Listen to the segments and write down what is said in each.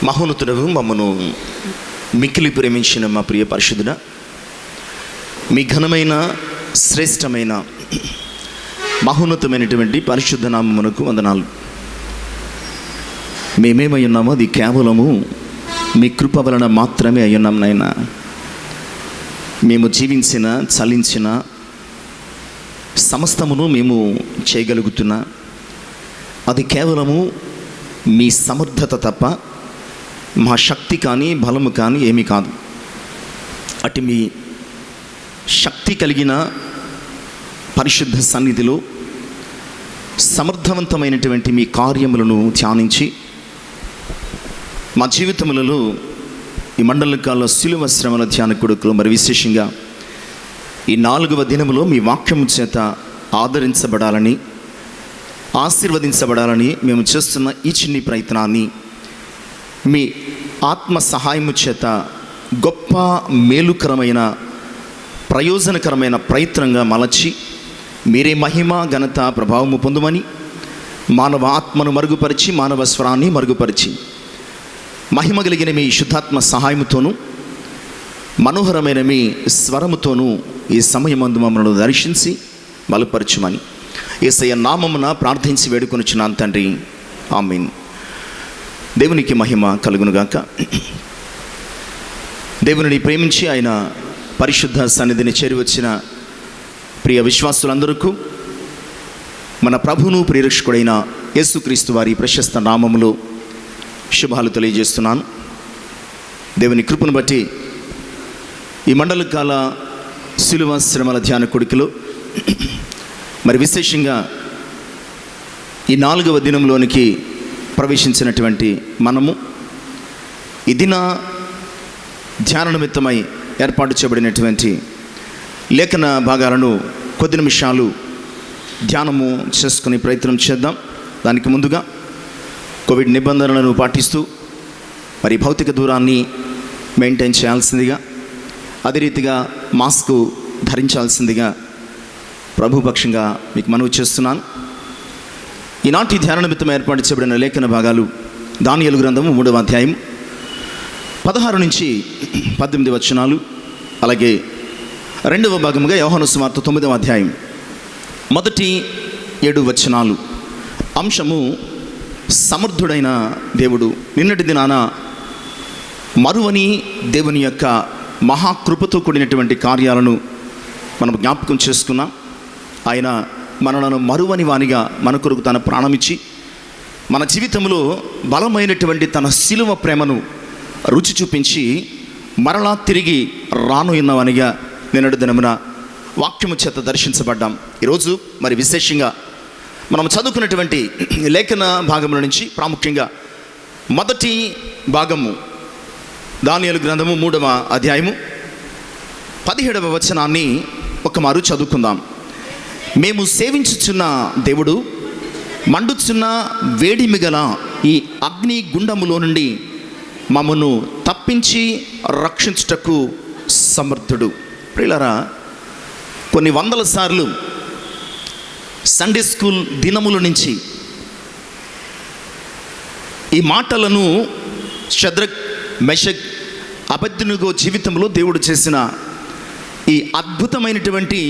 మహోన్నతుడవు మమ్మను మిక్కిలి ప్రేమించిన మా ప్రియ పరిశుద్ధుడా, మీ ఘనమైన శ్రేష్టమైన మహోన్నతమైనటువంటి పరిశుద్ధ నామమునకు వందనాలు. మేమేమై ఉన్నామో అది కేవలము మీ కృప వలన మాత్రమే అయ్యున్నాం నాయన. మేము జీవించిన చలించిన సమస్తమును మేము చేయగలుగుతున్నా అది కేవలము మీ సమర్థత తప్ప మా శక్తి కానీ బలము కానీ ఏమీ కాదు. అటు మీ శక్తి కలిగిన పరిశుద్ధ సన్నిధిలో సమర్థవంతమైనటువంటి మీ కార్యములను ధ్యానించి మా జీవితములలో ఈ మండల కాల శిలువ శ్రమల ధ్యాన కొడుకులు మరి విశేషంగా ఈ 4వ దినములో మీ వాక్యము చేత ఆదరించబడాలని ఆశీర్వదించబడాలని మేము చేస్తున్న ఈ చిన్ని ప్రయత్నాన్ని మీ ఆత్మ సహాయము చేత గొప్ప మేలుకరమైన ప్రయోజనకరమైన ప్రయత్నంగా మలచి మీరే మహిమ ఘనత ప్రభావము పొందుమని, మానవ ఆత్మను మరుగుపరిచి మానవ స్వరాన్ని మరుగుపరిచి మహిమ కలిగిన మీ శుద్ధాత్మ సహాయముతోనూ మనోహరమైన మీ స్వరముతోనూ ఈ సమయమందు మమ్మల్ని దర్శించి బలపరచుమని యేసయ్య నామమున ప్రార్థించి వేడుకొనుచున్నాను తండ్రి, ఆమేన్. దేవునికి మహిమ కలుగునుగాక. దేవునిని ప్రేమించి ఆయన పరిశుద్ధ సన్నిధిని చేరివచ్చిన ప్రియ విశ్వాసులందరికీ మన ప్రభువును ప్రియరక్షకుడైన యేసుక్రీస్తు వారి ప్రశస్త నామములో శుభాలు తెలియజేస్తున్నాను. దేవుని కృపను బట్టి ఈ మండల కాల శిలువ శ్రమల ధ్యాన కొడుకులో మరి విశేషంగా ఈ 4వ దినంలోనికి ప్రవేశించినటువంటి మనము ఈ దిన ధ్యాన నిమిత్తమై ఏర్పాటు చేయబడినటువంటి లేఖన భాగాలను కొద్ది నిమిషాలు ధ్యానము చేసుకునే ప్రయత్నం చేద్దాం. దానికి ముందుగా కోవిడ్ నిబంధనలను పాటిస్తూ మరి భౌతిక దూరాన్ని మెయింటైన్ చేయాల్సిందిగా, అదే రీతిగా మాస్కు ధరించాల్సిందిగా ప్రభుపక్షంగా మీకు మనవి చేస్తున్నాను. ఈనాటి ధ్యాన నిమిత్తం ఏర్పాటు చేయబడిన లేఖన భాగాలు దానియేలు గ్రంథము 3వ అధ్యాయం 16 నుంచి 18 వచనాలు, అలాగే 2వ భాగముగా యోహాను సువార్త 9వ అధ్యాయం మొదటి 7 వచనాలు. అంశము సమర్థుడైన దేవుడు. నిన్నటి దినాన మరువని దేవుని యొక్క మహాకృపతో కూడినటువంటి కార్యాలను మనం జ్ఞాపకం చేసుకున్నాం. ఆయన మనలను మరువని వానిగా మన కొరకు తన ప్రాణమిచ్చి మన జీవితంలో బలమైనటువంటి తన శిలువ ప్రేమను రుచి చూపించి మరలా తిరిగి రానున్నవానిగా నిన్నటి దినమున వాక్యము చేత దర్శించబడ్డాం. ఈరోజు మరి విశేషంగా మనం చదువుకున్నటువంటి లేఖన భాగముల నుంచి ప్రాముఖ్యంగా మొదటి భాగము దానియేలు గ్రంథము 3వ అధ్యాయము 17వ వచనాన్ని ఒకమారు చదువుకుందాం. మేము సేవించుచున్న దేవుడు మండుచున్న వేడిమి గల ఈ అగ్ని గుండములో నుండి మమ్మను తప్పించి రక్షించుటకు సమర్థుడు. ప్రియులారా, కొన్ని వందల సార్లు సండే స్కూల్ దినముల నుంచి ఈ మాటలను షద్రక్ మెషక్ అబేద్నెగో జీవితంలో దేవుడు చేసిన ఈ అద్భుతమైనటువంటి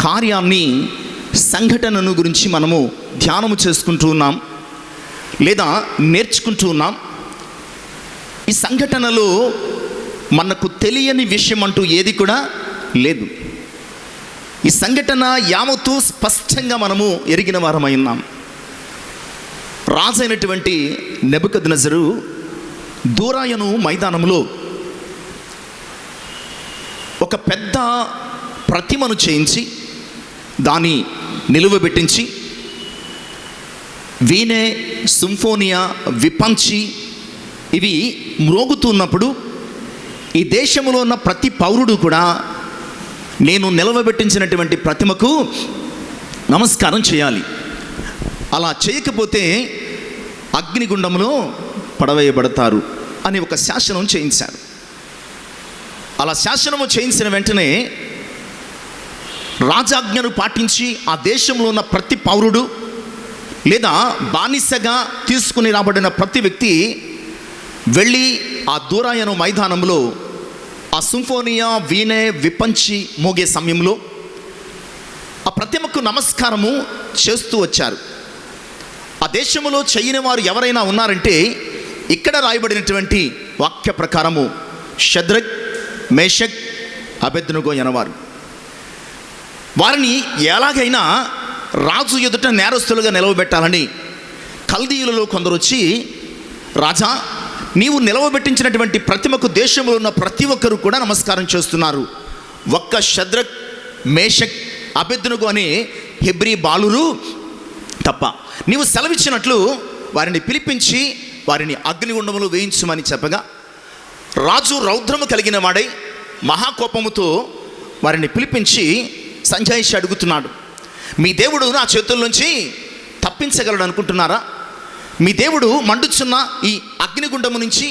కార్యాన్ని, సంఘటనను గురించి మనము ధ్యానము చేసుకుంటూ ఉన్నాం లేదా నేర్చుకుంటూ ఉన్నాం. ఈ సంఘటనలో మనకు తెలియని విషయం అంటూ ఏది కూడా లేదు. ఈ సంఘటన యావత్తు స్పష్టంగా మనము ఎరిగిన వారమై ఉన్నాం. రాజైనటువంటి నెబుకద్నెజరు దూరాయను మైదానంలో ఒక పెద్ద ప్రతిమను చేయించి దాన్ని నిలువబెట్టించి వీణే, సింఫోనియా, విపంచి ఇవి మ్రోగుతున్నప్పుడు ఈ దేశంలో ఉన్న ప్రతి పౌరుడు కూడా నేను నిలవబెట్టించినటువంటి ప్రతిమకు నమస్కారం చేయాలి. అలా చేయకపోతే అగ్నిగుండంలో పడవేయబడతారు అని ఒక శాసనం చేయించారు. అలా శాసనము చేయించిన వెంటనే రాజాజ్ఞను పాటించి ఆ దేశంలో ఉన్న ప్రతి పౌరుడు లేదా బానిసగా తీసుకుని రాబడిన ప్రతి వ్యక్తి వెళ్ళి ఆ దూరాయను మైదానంలో ఆ సింఫోనియా వీణే విపంచి మోగే సమయంలో ఆ ప్రతిమకు నమస్కారము చేస్తూ వచ్చారు. ఆ దేశంలో చేయని వారు ఎవరైనా ఉన్నారంటే ఇక్కడ రాయబడినటువంటి వాక్య ప్రకారము షద్రక్, మేషక్, అబేద్నెగో అనేవారు. వారిని ఎలాగైనా రాజు ఎదుట నేరస్తులుగా నిలవబెట్టాలని కల్దీయులలో కొందరు వచ్చి, రాజా, నీవు నిలవబెట్టించినటువంటి ప్రతిమకు దేశంలో ఉన్న ప్రతి ఒక్కరు కూడా నమస్కారం చేస్తున్నారు, ఒక్క షద్రక్, మేషక్, అబేద్నెగో అనే హెబ్రీ బాలురు తప్ప. నీవు సెలవిచ్చినట్లు వారిని పిలిపించి వారిని అగ్నిగుండములో వేయించమని చెప్పగా రాజు రౌద్రము కలిగిన వాడై మహాకోపముతో వారిని పిలిపించి సంజాయిషి అడుగుతున్నాడు, మీ దేవుడు నా చేతుల్లోంచి తప్పించగలడు అనుకుంటున్నారా? మీ దేవుడు మండుచున్న ఈ అగ్నిగుండము నుంచి,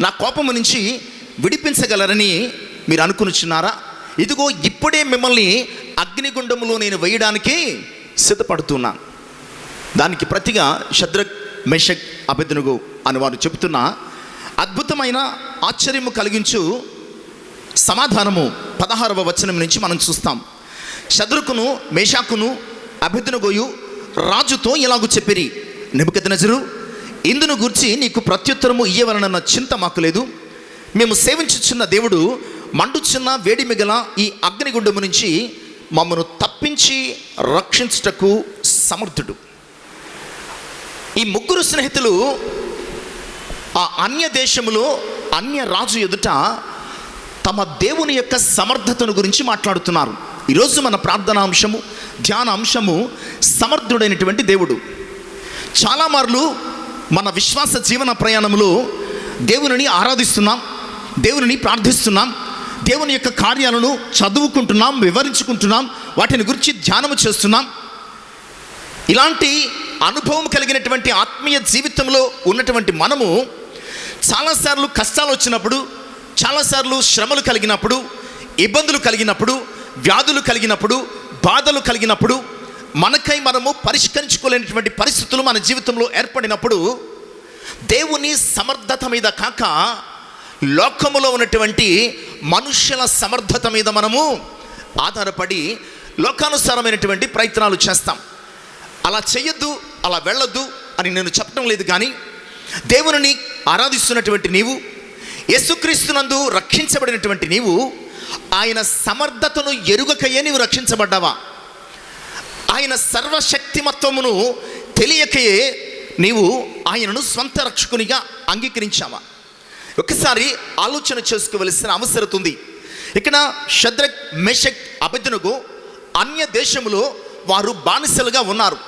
నా కోపము నుంచి విడిపించగలరని మీరు అనుకునిచున్నారా? ఇదిగో ఇప్పుడే మిమ్మల్ని అగ్నిగుండములో నేను వేయడానికి సిద్ధపడుతున్నాను. దానికి ప్రతిగా షద్రక్, మేషక్, అబేద్నెగో అని వారు చెబుతున్న అద్భుతమైన ఆశ్చర్యము కలిగించు సమాధానము 16వ వచనం నుంచి మనం చూస్తాం. షద్రకును, మేషాకును, అబేద్నెగోయు రాజుతో ఇలాగూ చెప్పిరి, నెబుకద్నెజరు, ఇందును గూర్చి నీకు ప్రత్యుత్తరము ఇయ్యవలనన్న చింత మాకు లేదు. మేము సేవించుచున్న దేవుడు మండుచున్న వేడిమిగల ఈ అగ్నిగుండము నుంచి మమ్మను తప్పించి రక్షించుటకు సమర్థుడు. ఈ ముగ్గురు స్నేహితులు ఆ అన్య దేశములో అన్య రాజు ఎదుట తమ దేవుని యొక్క సమర్థతను గురించి మాట్లాడుతున్నారు. ఈరోజు మన ప్రార్థనా అంశము, ధ్యాన అంశము సమర్థుడైనటువంటి దేవుడు. చాలా మార్లు మన విశ్వాస జీవన ప్రయాణంలో దేవునిని ఆరాధిస్తున్నాం, దేవునిని ప్రార్థిస్తున్నాం, దేవుని యొక్క కార్యాలను చదువుకుంటున్నాం, వివరించుకుంటున్నాం, వాటిని గురించి ధ్యానము చేస్తున్నాం. ఇలాంటి అనుభవం కలిగినటువంటి ఆత్మీయ జీవితంలో ఉన్నటువంటి మనము చాలాసార్లు కష్టాలు వచ్చినప్పుడు, చాలాసార్లు శ్రమలు కలిగినప్పుడు, ఇబ్బందులు కలిగినప్పుడు, వ్యాధులు కలిగినప్పుడు, బాధలు కలిగినప్పుడు, మనకై మనము పరిష్కరించుకోలేనటువంటి పరిస్థితులు మన జీవితంలో ఏర్పడినప్పుడు దేవుని సమర్థత మీద కాక లోకములో ఉన్నటువంటి మనుష్యుల సమర్థత మీద మనము ఆధారపడి లోకానుసారమైనటువంటి ప్రయత్నాలు చేస్తాం. అలా చేయొద్దు, అలా వెళ్ళొద్దు అని నేను చెప్పడం లేదు. కానీ దేవుని ఆరాధిస్తున్నటువంటి నీవు, యేసుక్రీస్తునందు రక్షించబడినటువంటి నీవు, ఆయన సమర్థతను ఎరుగకయే నీవు రక్షించబడ్డావా? ఆయన సర్వశక్తిమత్వమును తెలియకయే నీవు ఆయనను స్వంత రక్షకునిగా అంగీకరించావా? ఒకసారి ఆలోచన చేసుకోవలసిన అవసరం ఉంది. ఇక్కడ షద్రక్, మేషక్, అబేద్నెగో అన్య దేశములో వారు బానిసలుగా ఉన్నారు.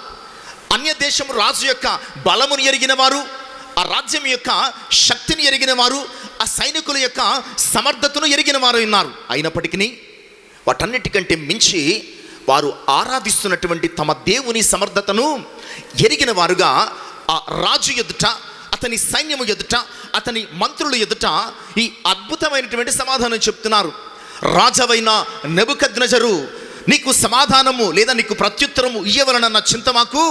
అన్య దేశము రాజు యొక్క బలమును ఎరిగిన వారు, ఆ రాజ్యం యొక్క శక్తిని ఎరిగిన వారు, ఆ సైనికుల యొక్క సమర్థతను ఎరిగిన వారు ఉన్నారు. అయినప్పటికీ వాటన్నిటికంటే మించి వారు ఆరాధిస్తున్నటువంటి తమ దేవుని సమర్థతను ఎరిగిన వారుగా ఆ రాజు ఎదుట, అతని సైన్యము ఎదుట, అతని మంత్రులు ఎదుట ఈ అద్భుతమైనటువంటి సమాధానం చెప్తున్నారు. రాజవైన నెబుకద్నెజరు, నీకు సమాధానము లేదా నీకు ప్రత్యుత్తరము ఇయ్యవలనన్న చింత మాకు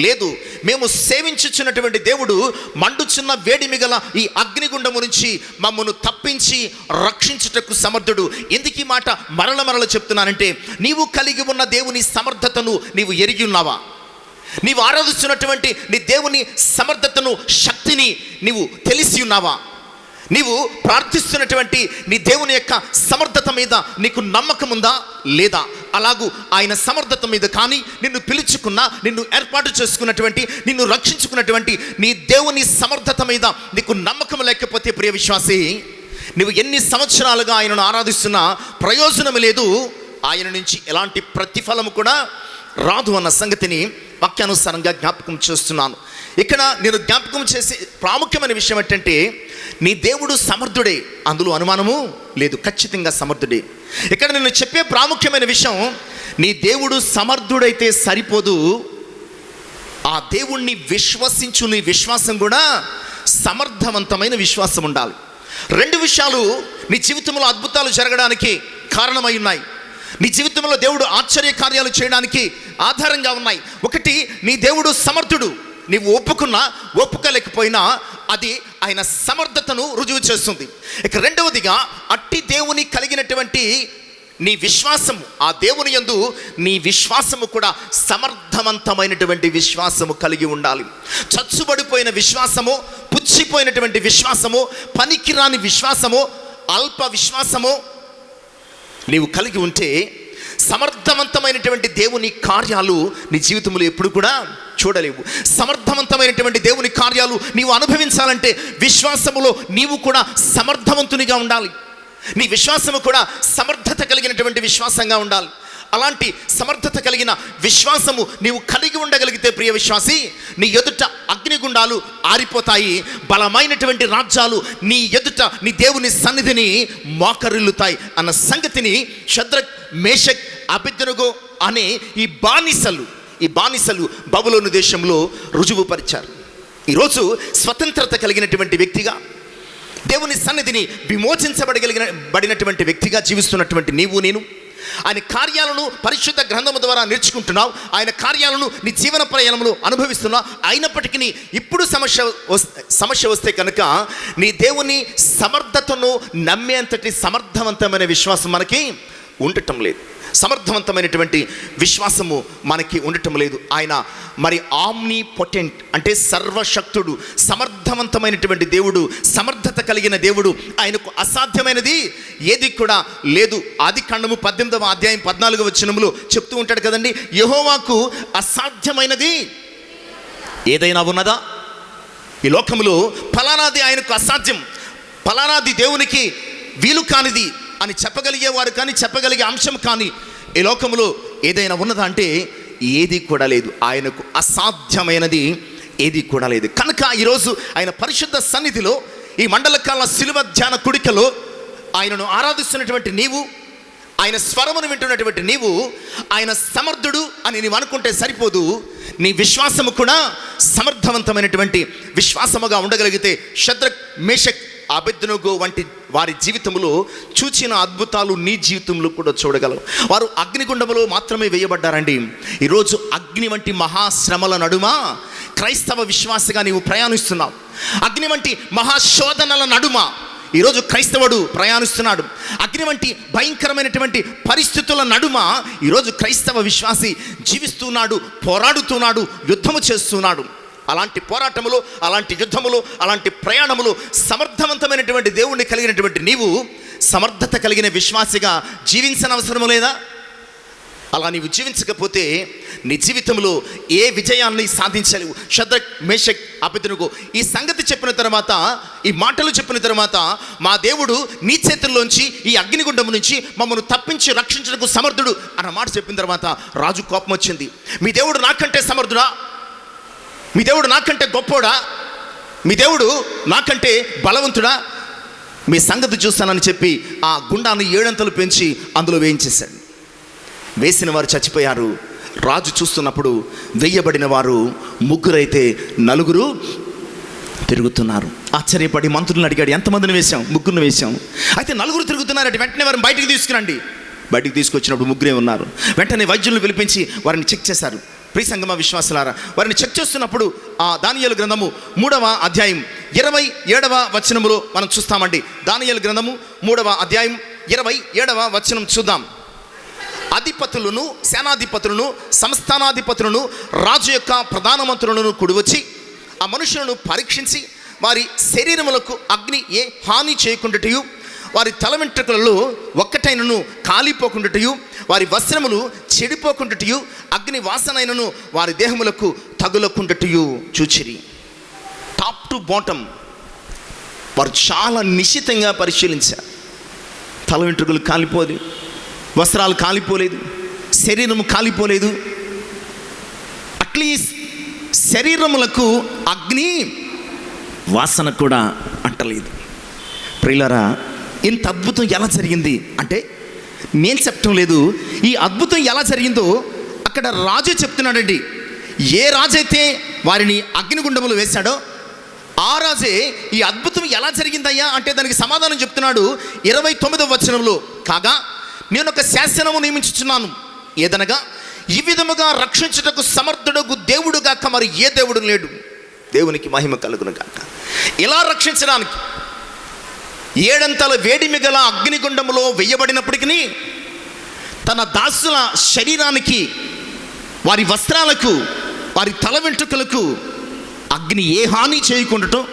లేదు. మేము సేవించుచున్నటువంటి దేవుడు మండుచున్న వేడిమిగల ఈ అగ్నిగుండము నుంచి మమ్మను తప్పించి రక్షించుటకు సమర్థుడు. ఎందుకు ఈ మాట మరల చెప్తున్నానంటే, నీవు కలిగి ఉన్న దేవుని సమర్థతను నీవు ఎరిగి ఉన్నావా? నీవు ఆరాధిస్తున్నటువంటి నీ దేవుని సమర్థతను, శక్తిని నీవు తెలిసి ఉన్నావా? నీవు ప్రార్థిస్తున్నటువంటి నీ దేవుని యొక్క సమర్థత మీద నీకు నమ్మకం ఉందా లేదా? అలాగూ ఆయన సమర్థత మీద కానీ, నిన్ను పిలుచుకున్న, నిన్ను ఏర్పాటు చేసుకున్నటువంటి, నిన్ను రక్షించుకున్నటువంటి నీ దేవుని సమర్థత మీద నీకు నమ్మకం లేకపోతే ప్రియ విశ్వాసి, నువ్వు ఎన్ని సంవత్సరాలుగా ఆయనను ఆరాధిస్తున్నా ప్రయోజనం లేదు. ఆయన నుంచి ఎలాంటి ప్రతిఫలము కూడా రాదు అన్న సంగతిని వాక్యానుసారంగా జ్ఞాపకం చేస్తున్నాను. ఇక్కడ నేను జ్ఞాపకం చేసే ప్రాముఖ్యమైన విషయం ఏంటంటే, నీ దేవుడు సమర్థుడే, అందులో అనుమానము లేదు, ఖచ్చితంగా సమర్థుడే. ఇక్కడ నేను చెప్పే ప్రాముఖ్యమైన విషయం, నీ దేవుడు సమర్థుడైతే సరిపోదు, ఆ దేవుణ్ణి విశ్వసించు నీ విశ్వాసం కూడా సమర్థవంతమైన విశ్వాసం ఉండాలి. రెండు విషయాలు నీ జీవితంలో అద్భుతాలు జరగడానికి కారణమై ఉన్నాయి. నీ జీవితంలో దేవుడు ఆశ్చర్య కార్యాలు చేయడానికి ఆధారంగా ఉన్నాయి. ఒకటి, నీ దేవుడు సమర్థుడు. నీవు ఒప్పుకున్నా ఒప్పుకోలేకపోయినా అది ఆయన సమర్థతను రుజువు చేస్తుంది. ఇక రెండవదిగా, అట్టి దేవుని కలిగినటువంటి నీ విశ్వాసము, ఆ దేవుని యందు నీ విశ్వాసము కూడా సమర్థవంతమైనటువంటి విశ్వాసము కలిగి ఉండాలి. చచ్చుబడిపోయిన విశ్వాసము, పుచ్చిపోయినటువంటి విశ్వాసము, పనికిరాని విశ్వాసము, అల్ప విశ్వాసము నీవు కలిగి ఉంటే సమర్థవంతమైనటువంటి దేవుని కార్యాలు నీ జీవితంలో ఎప్పుడు కూడా చూడలేవు. సమర్థవంతమైనటువంటి దేవుని కార్యాలు నీవు అనుభవించాలంటే విశ్వాసములో నీవు కూడా సమర్థవంతునిగా ఉండాలి. నీ విశ్వాసము కూడా సమర్థత కలిగినటువంటి విశ్వాసంగా ఉండాలి. అలాంటి సమర్థత కలిగిన విశ్వాసము నీవు కలిగి ఉండగలిగితే ప్రియ విశ్వాసి, నీ ఎదుట అగ్నిగుండాలు ఆరిపోతాయి, బలమైనటువంటి రాజ్యాలు నీ ఎదుట నీ దేవుని సన్నిధిని మోకరిల్లుతాయి అన్న సంగతిని షద్రక్, మేషక్, అబేద్నెగో అనే ఈ బానిసలు బబులోను దేశంలో రుజువుపరిచారు. ఈరోజు స్వతంత్రత కలిగినటువంటి వ్యక్తిగా, దేవుని సన్నిధిని విమోచించబడినటువంటి వ్యక్తిగా జీవిస్తున్నటువంటి నీవు నేను ఆయన కార్యాలను పరిశుద్ధ గ్రంథము ద్వారా నేర్చుకుంటున్నావు. ఆయన కార్యాలను నీ జీవన ప్రయాణంలో అనుభవిస్తున్నావు. అయినప్పటికీ ఇప్పుడు సమస్య వస్తే కనుక నీ దేవుని సమర్థతను నమ్మేంతటి సమర్థవంతమైన విశ్వాసం మనకి ఉండటం లేదు. సమర్థవంతమైనటువంటి విశ్వాసము మనకి ఉండటం లేదు. ఆయన మరి ఆమ్ని పొటెంట్ అంటే సర్వశక్తుడు, సమర్థవంతమైనటువంటి దేవుడు, సమర్థత కలిగిన దేవుడు. ఆయనకు అసాధ్యమైనది ఏది కూడా లేదు. ఆదికాండము 18వ అధ్యాయం 14వ వచనములో చెప్తూ ఉంటాడు కదండి, యెహోవాకు అసాధ్యమైనది ఏదైనా ఉన్నదా? ఈ లోకములో ఫలానాది ఆయనకు అసాధ్యం, ఫలానాది దేవునికి వీలు కానిది అని చెప్పగలిగేవారు కానీ, చెప్పగలిగే అంశం కానీ ఈ లోకంలో ఏదైనా ఉన్నదా అంటే ఏది కూడా లేదు. ఆయనకు అసాధ్యమైనది ఏది కూడా లేదు. కనుక ఈరోజు ఆయన పరిశుద్ధ సన్నిధిలో, ఈ మండలకాల శిలువ ధ్యాన కుడికలో ఆయనను ఆరాధిస్తున్నటువంటి నీవు, ఆయన స్వరమును వింటున్నటువంటి నీవు, ఆయన సమర్థుడు అని నీవు అనుకుంటే సరిపోదు. నీ విశ్వాసము కూడా సమర్థవంతమైనటువంటి విశ్వాసముగా ఉండగలిగితే షద్రక్, మేషక్, అబేద్నెగో వంటి వారి జీవితంలో చూచిన అద్భుతాలు నీ జీవితంలో కూడా చూడగలవు. వారు అగ్నిగుండములో మాత్రమే వేయబడ్డారండి. ఈరోజు అగ్ని వంటి మహాశ్రమల నడుమ క్రైస్తవ విశ్వాసగా నీవు ప్రయాణిస్తున్నావు. అగ్ని వంటి మహాశోధనల నడుమ ఈరోజు క్రైస్తవుడు ప్రయాణిస్తున్నాడు. అగ్ని వంటి భయంకరమైనటువంటి పరిస్థితుల నడుమ ఈరోజు క్రైస్తవ విశ్వాసి జీవిస్తున్నాడు, పోరాడుతున్నాడు, యుద్ధము చేస్తున్నాడు. అలాంటి పోరాటములు, అలాంటి యుద్ధములు, అలాంటి ప్రయాణములు సమర్థవంతమైనటువంటి దేవుణ్ణి కలిగినటువంటి నీవు సమర్థత కలిగిన విశ్వాసిగా జీవించనవసరము లేదా? అలా నీవు జీవించకపోతే నీ జీవితంలో ఏ విజయాన్ని సాధించలేవు. షద్రక్, మేషక్, అబేద్నెగో ఈ సంగతి చెప్పిన తర్వాత, ఈ మాటలు చెప్పిన తర్వాత, మా దేవుడు నీ చేతుల్లోంచి ఈ అగ్నిగుండము నుంచి మమ్మల్ని తప్పించి రక్షించడానికి సమర్థుడు అన్న మాట చెప్పిన తర్వాత రాజు కోపం వచ్చింది. మీ దేవుడు నాకంటే సమర్థుడా? మీ దేవుడు నాకంటే గొప్పోడా? మీ దేవుడు నాకంటే బలవంతుడా? మీ సంగతి చూస్తానని చెప్పి ఆ గుండాన్ని 7 అంతలు పెంచి అందులో వేయించేశాడు. వేసిన వారు చచ్చిపోయారు. రాజు చూస్తున్నప్పుడు వేయబడిన వారు 3 అయితే 4 తిరుగుతున్నారు. ఆశ్చర్యపడి మంత్రులను అడిగాడు, ఎంతమందిని వేశాం? 3 వేశాం. అయితే 4 తిరుగుతున్నారంటే వెంటనే వారిని బయటికి తీసుకురండి. బయటికి తీసుకొచ్చినప్పుడు 3 ఉన్నారు. వెంటనే వైద్యులను పిలిపించి వారిని చెక్ చేశారు. ప్రియసంగమ విశ్వాసులారా, వారిని చెక్ చేస్తున్నప్పుడు ఆ దానియేలు గ్రంథము 3వ అధ్యాయం 27వ వచనములో మనం చూస్తామండి. దానియేలు గ్రంథము 3వ అధ్యాయం 27వ వచనం చూద్దాం. అధిపతులను, సేనాధిపతులను, సంస్థానాధిపతులను, రాజు యొక్క ప్రధానమంత్రులను కూడివచ్చి ఆ మనుషులను పరీక్షించి వారి శరీరములకు అగ్ని ఏ హాని చేయకుండాటయు, వారి తల వెంట్రుకలలో ఒక్కటైనను కాలిపోకుండాటయు, వారి వస్త్రములు చెడిపోకుండాటయు, అగ్ని వాసనైనను వారి దేహములకు తగులకుండాటయు చూచిరి. టాప్ టు బాటమ్ వారు చాలా నిశితంగా పరిశీలించారు. తల వెంట్రుకలు కాలిపోలేదు, వస్త్రాలు కాలిపోలేదు, శరీరము కాలిపోలేదు, అట్లీస్ట్ శరీరములకు అగ్ని వాసన కూడా అంటలేదు. ప్రియులారా, ఇంత అద్భుతం ఎలా జరిగింది అంటే నేను చెప్పటం లేదు. ఈ అద్భుతం ఎలా జరిగిందో అక్కడ రాజు చెప్తున్నాడండి. ఏ రాజైతే వారిని అగ్నిగుండములు వేశాడో ఆ రాజే ఈ అద్భుతం ఎలా జరిగిందయ్యా అంటే దానికి సమాధానం చెప్తున్నాడు 29వ వచనంలో. కాగా నేను ఒక శాసనము నియమించుచున్నాను, ఏదనగా ఈ విధముగా రక్షించుటకు సమర్థుడగు దేవుడుగాక మరి ఏ దేవుడు లేడు. దేవునికి మహిమ కలుగును గాక. ఇలా రక్షించడానికి 7 అంతల వేడిమి గల అగ్నిగుండములో వెయ్యబడినప్పటికీ తన దాసుల శరీరానికి, వారి వస్త్రాలకు, వారి తల వెంట్రుకలకు అగ్ని ఏ హాని చేయకుండాటం,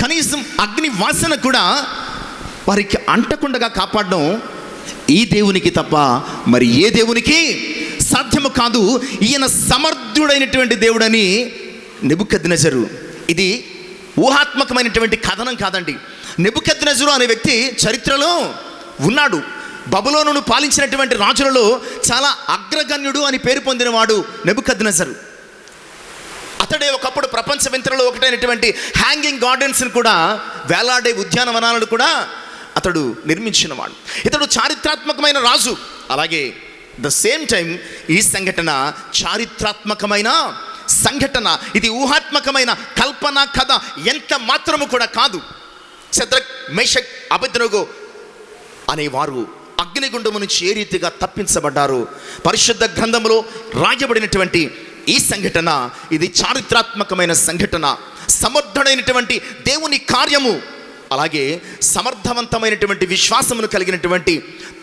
కనీసం అగ్ని వాసన కూడా వారికి అంటకుండా కాపాడడం ఈ దేవునికి తప్ప మరి ఏ దేవునికి సాధ్యము కాదు. ఈయన సమర్థుడైనటువంటి దేవుడని నెబుకద్నెజరు, ఇది ఊహాత్మకమైనటువంటి కథనం కాదండి. నెబుకద్నెజరు అనే వ్యక్తి చరిత్రలో ఉన్నాడు. బబులోనును పాలించినటువంటి రాజులలో చాలా అగ్రగణ్యుడు అని పేరు పొందినవాడు నెబుకద్నెజరు. అతడే ఒకప్పుడు ప్రపంచ వింతలలో ఒకటైనటువంటి హ్యాంగింగ్ గార్డెన్స్ని కూడా, వేలాడే ఉద్యానవనాలను కూడా అతడు నిర్మించినవాడు. ఇతడు చారిత్రాత్మకమైన రాజు. అలాగే ద సేమ్ టైం ఈ సంఘటన చారిత్రాత్మకమైన సంఘటన. ఇది ఊహాత్మకమైన కల్పన కథ ఎంత మాత్రము కూడా కాదు. శద్రక్, మేషక్, అబేద్నెగో అనేవారు అగ్నిగుండము నుంచి ఏ రీతిగా తప్పించబడ్డారు. పరిశుద్ధ గ్రంథములో రాయబడినటువంటి ఈ సంఘటన ఇది చారిత్రాత్మకమైన సంఘటన. సమర్థుడైనటువంటి దేవుని కార్యము, అలాగే సమర్థవంతమైనటువంటి విశ్వాసమును కలిగినటువంటి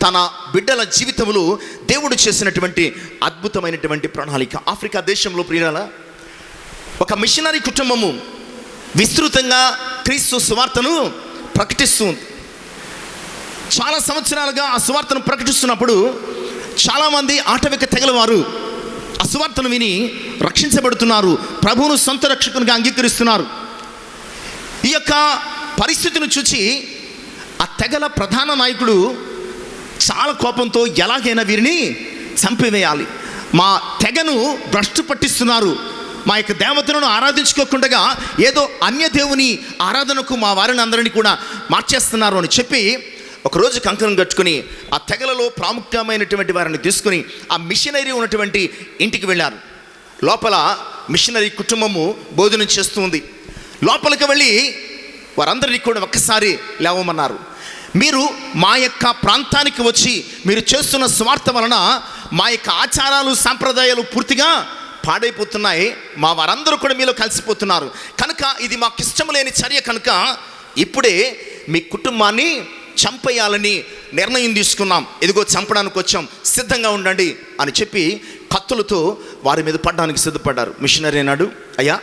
తన బిడ్డల జీవితములు దేవుడు చేసినటువంటి అద్భుతమైనటువంటి ప్రణాళిక. ఆఫ్రికా దేశంలో ప్రియులారా ఒక మిషనరీ కుటుంబము విస్తృతంగా క్రీస్తు సువార్తను ప్రకటిస్తుంది. చాలా సంవత్సరాలుగా ఆ సువార్తను ప్రకటిస్తున్నప్పుడు చాలామంది ఆటవిక తెగల వారు ఆ సువార్తను విని రక్షించబడుతున్నారు, ప్రభువును సొంత రక్షకునిగా అంగీకరిస్తున్నారు. ఈ యొక్క పరిస్థితిని చూచి ఆ తెగల ప్రధాన నాయకుడు చాలా కోపంతో ఎలాగైనా వీరిని చంపివేయాలి, మా తెగను భ్రష్టు పట్టిస్తున్నారు, మా యొక్క దేవతలను ఆరాధించుకోకుండా ఏదో అన్య దేవుని ఆరాధనకు మా వారిని అందరినీ కూడా మార్చేస్తున్నారు అని చెప్పి ఒకరోజు కంకణం కట్టుకుని ఆ తెగలలో ప్రాముఖ్యమైనటువంటి వారిని తీసుకుని ఆ మిషనరీ ఉన్నటువంటి ఇంటికి వెళ్ళారు. లోపల మిషనరీ కుటుంబము భోజనం చేస్తుంది. లోపలికి వెళ్ళి వారందరినీ కూడా ఒక్కసారి లేవమన్నారు. మీరు మా యొక్క ప్రాంతానికి వచ్చి మీరు చేస్తున్న స్వార్థ వలన మా యొక్క ఆచారాలు సాంప్రదాయాలు పూర్తిగా పాడైపోతున్నాయి, మా వారందరూ కూడా మీలో కలిసిపోతున్నారు కనుక ఇది మాకు ఇష్టం లేని చర్య కనుక ఇప్పుడే మీ కుటుంబాన్ని చంపేయాలని నిర్ణయం తీసుకున్నాం, ఇదిగో చంపడానికి వచ్చాం, సిద్ధంగా ఉండండి అని చెప్పి కత్తులతో వారి మీద పడడానికి సిద్ధపడ్డారు. మిషనరీ అన్నాడు, అయ్యా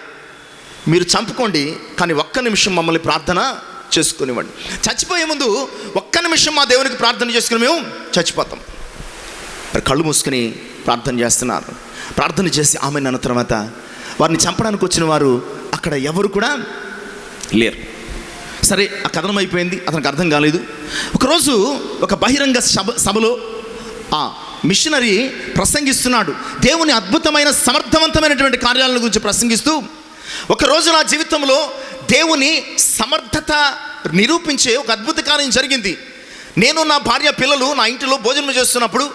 మీరు చంపుకోండి, కానీ ఒక్క నిమిషం మమ్మల్ని ప్రార్థన చేసుకునివ్వండి. చచ్చిపోయే ముందు ఒక్క నిమిషం మా దేవునికి ప్రార్థన చేసుకుని మేము చచ్చిపోతాం. మరి కళ్ళు మూసుకుని ప్రార్థన చేస్తున్నారు. ప్రార్థన చేసి ఆమె అన్న తర్వాత వారిని చంపడానికి వచ్చిన వారు అక్కడ ఎవరు కూడా లేరు. సరే, ఆ కథనం అయిపోయింది, అతనికి అర్థం కాలేదు. ఒకరోజు ఒక బహిరంగ సభలో ఆ మిషనరీ ప్రసంగిస్తున్నాడు. దేవుని అద్భుతమైన సమర్థవంతమైనటువంటి కార్యాల గురించి ప్రసంగిస్తూ, ఒకరోజు నా జీవితంలో దేవుని సమర్థత నిరూపించే ఒక అద్భుత కార్యం జరిగింది. నేను నా భార్య పిల్లలు నా ఇంటిలో భోజనం చేస్తున్నప్పుడు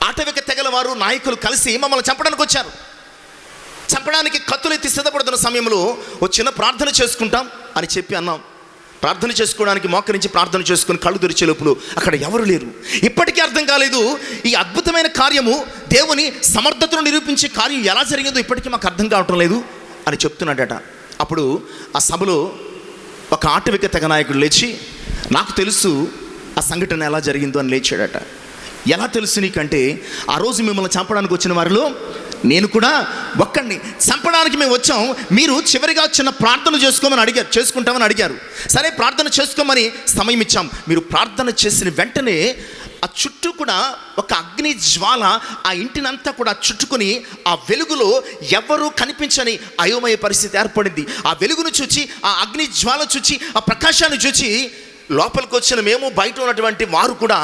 ఆటవిక తెగల వారు నాయకులు కలిసి మమ్మల్ని చంపడానికి వచ్చారు. చంపడానికి కత్తులు ఎత్తి సిద్ధపడుతున్న సమయంలో ఒక చిన్న ప్రార్థన చేసుకుంటాం అని చెప్పి అన్నాం. ప్రార్థన చేసుకోవడానికి మోకరించి ప్రార్థన చేసుకుని కళ్ళు తెరిచే లోపల అక్కడ ఎవరు లేరు. ఇప్పటికీ అర్థం కాలేదు ఈ అద్భుతమైన కార్యము, దేవుని సమర్థతను నిరూపించే కార్యం ఎలా జరిగిందో ఇప్పటికీ మాకు అర్థం కావటం లేదు అని చెప్తున్నాడట. అప్పుడు ఆ సభలో ఒక ఆటవిక తెగ నాయకుడు లేచి, నాకు తెలుసు ఆ సంఘటన ఎలా జరిగిందో అని లేచాడట. ఎలా తెలుసు నీకంటే, ఆ రోజు మిమ్మల్ని చంపడానికి వచ్చిన వారిలో నేను కూడా ఒక్కడిని. చంపడానికి మేము వచ్చాం, మీరు చివరిగా చిన్న ప్రార్థన చేసుకుంటామని అడిగారు. సరే, ప్రార్థన చేసుకోమని సమయం ఇచ్చాం. మీరు ప్రార్థన చేసిన వెంటనే ఆ చుట్టూ కూడా ఒక అగ్ని జ్వాల ఆ ఇంటినంతా కూడా చుట్టుకొని ఆ వెలుగులో ఎవరు కనిపించని అయోమయ పరిస్థితి ఏర్పడింది. ఆ వెలుగును చూచి, ఆ అగ్ని జ్వాల చూచి, ఆ ప్రకాశాన్ని చూచి లోపలికి వచ్చిన మేము, బయట ఉన్నటువంటి వారు కూడా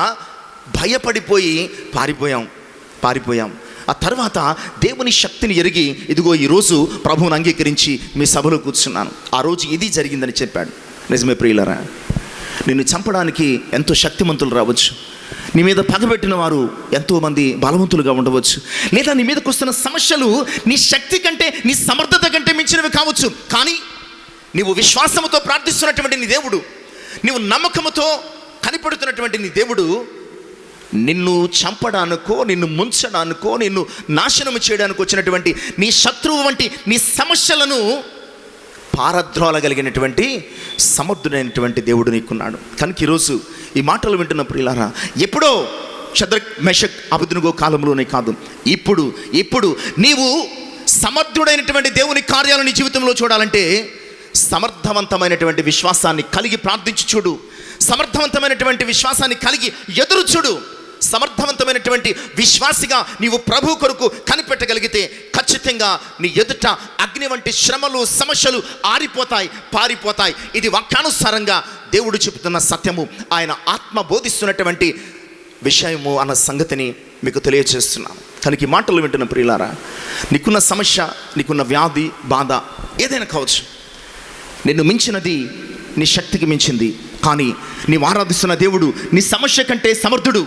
భయపడిపోయి పారిపోయాం. ఆ తర్వాత దేవుని శక్తిని ఎరిగి ఇదిగో ఈరోజు ప్రభువుని అంగీకరించి మీ సభలో కూర్చున్నాను. ఆ రోజు ఇది జరిగిందని చెప్పాడు. నిజమే ప్రియులరా, నిన్ను చంపడానికి ఎంతో శక్తిమంతులు రావచ్చు, నీ మీద పగబెట్టిన వారు ఎంతోమంది బలవంతులుగా ఉండవచ్చు, లేదా నీ మీదకు వస్తున్న సమస్యలు నీ శక్తి కంటే, నీ సమర్థత కంటే మించినవి కావచ్చు. కానీ నీవు విశ్వాసముతో ప్రార్థిస్తున్నటువంటి నీ దేవుడు, నీవు నమ్మకముతో కనిపెడుతున్నటువంటి నీ దేవుడు నిన్ను చంపడానికో, నిన్ను ముంచడానికో, నిన్ను నాశనము చేయడానికి వచ్చినటువంటి నీ శత్రువు వంటి నీ సమస్యలను పారద్రోలగలిగినటువంటి సమర్థుడైనటువంటి దేవుడు నీకున్నాడు. కనుక ఈరోజు ఈ మాటలు వింటున్న ప్రియులారా, ఎప్పుడో షద్రక్ మెషక్ అబేద్నెగో కాలంలోనే కాదు, ఇప్పుడు నీవు సమర్థుడైనటువంటి దేవుని కార్యాలను నీ జీవితంలో చూడాలంటే సమర్థవంతమైనటువంటి విశ్వాసాన్ని కలిగి ప్రార్థించి చూడు. సమర్థవంతమైనటువంటి విశ్వాసాన్ని కలిగి ఎదురు చూడు. సమర్థవంతమైనటువంటి విశ్వాసిగా నీవు ప్రభు కొరకు కనిపెట్టగలిగితే ఖచ్చితంగా నీ ఎదుట అగ్ని వంటి శ్రమలు, సమస్యలు ఆరిపోతాయి, పారిపోతాయి. ఇది వాక్యానుసారంగా దేవుడు చెబుతున్న సత్యము, ఆయన ఆత్మ బోధిస్తున్నటువంటి విషయము అన్న సంగతిని మీకు తెలియజేస్తున్నాను. కనుక ఈ మాటలు వింటున్న ప్రియులారా, నీకున్న సమస్య, నీకున్న వ్యాధి, బాధ ఏదైనా కావచ్చు, నిన్ను మించినది, నీ శక్తికి మించింది. కానీ నీవు ఆరాధిస్తున్న దేవుడు నీ సమస్య కంటే సమర్థుడు,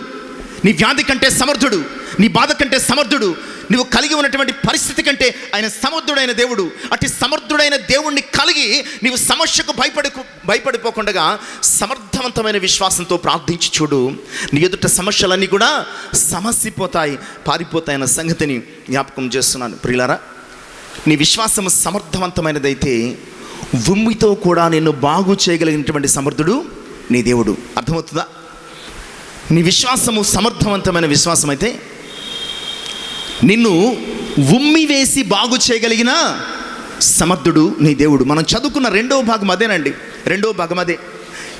నీ వ్యాధి కంటే సమర్థుడు, నీ బాధ కంటే సమర్థుడు, నువ్వు కలిగి ఉన్నటువంటి పరిస్థితి కంటే ఆయన సమర్థుడైన దేవుడు. అట్టి సమర్థుడైన దేవుణ్ణి కలిగి నీవు సమస్యకు భయపడిపోకుండా సమర్థవంతమైన విశ్వాసంతో ప్రార్థించి చూడు. నీ ఎదుట సమస్యలన్నీ కూడా సమసిపోతాయి, పారిపోతాయన్న సంగతిని జ్ఞాపకం చేస్తున్నాను. ప్రియులారా, నీ విశ్వాసం సమర్థవంతమైనదైతే ఉమ్మితో కూడా నిన్ను బాగు చేయగలిగినటువంటి సమర్థుడు నీ దేవుడు. అర్థమవుతుందా? నీ విశ్వాసము సమర్థవంతమైన విశ్వాసం అయితే నిన్ను ఉమ్మి వేసి బాగు చేయగలిగిన సమర్థుడు నీ దేవుడు. మనం చదువుకున్న రెండవ భాగం అదే.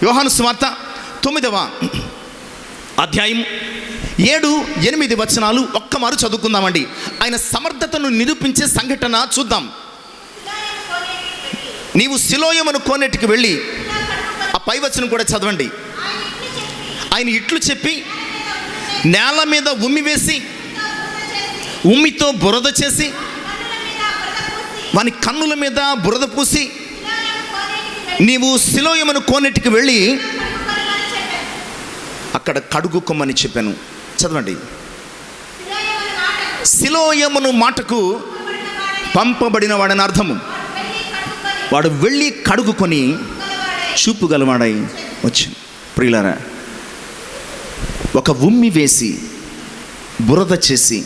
యోహాను సువార్త 9వ అధ్యాయం 7-8 వచనాలు ఒక్కమారు చదువుకుందామండి. ఆయన సమర్థతను నిరూపించే సంఘటన చూద్దాం. నీవు సిలోయమును కోనేటికి వెళ్ళి, ఆ పై వచనం కూడా చదవండి. ఆయన ఇట్లు చెప్పి నేల మీద ఉమ్మి వేసి, ఉమ్మితో బురద చేసి, వాని కన్నుల మీద బురద పూసి, నీవు సిలోయమును కోనేటికి వెళ్ళి అక్కడ కడుగుకొమ్మని చెప్పాను. చదవండి. సిలోయమును మాటకు పంపబడిన వాడని అర్థము. వాడు వెళ్ళి కడుగుకొని చూపు గలవాడై వచ్చింది. ప్రియులారా, ఒక ఉమ్మి వేసి బురద చేసి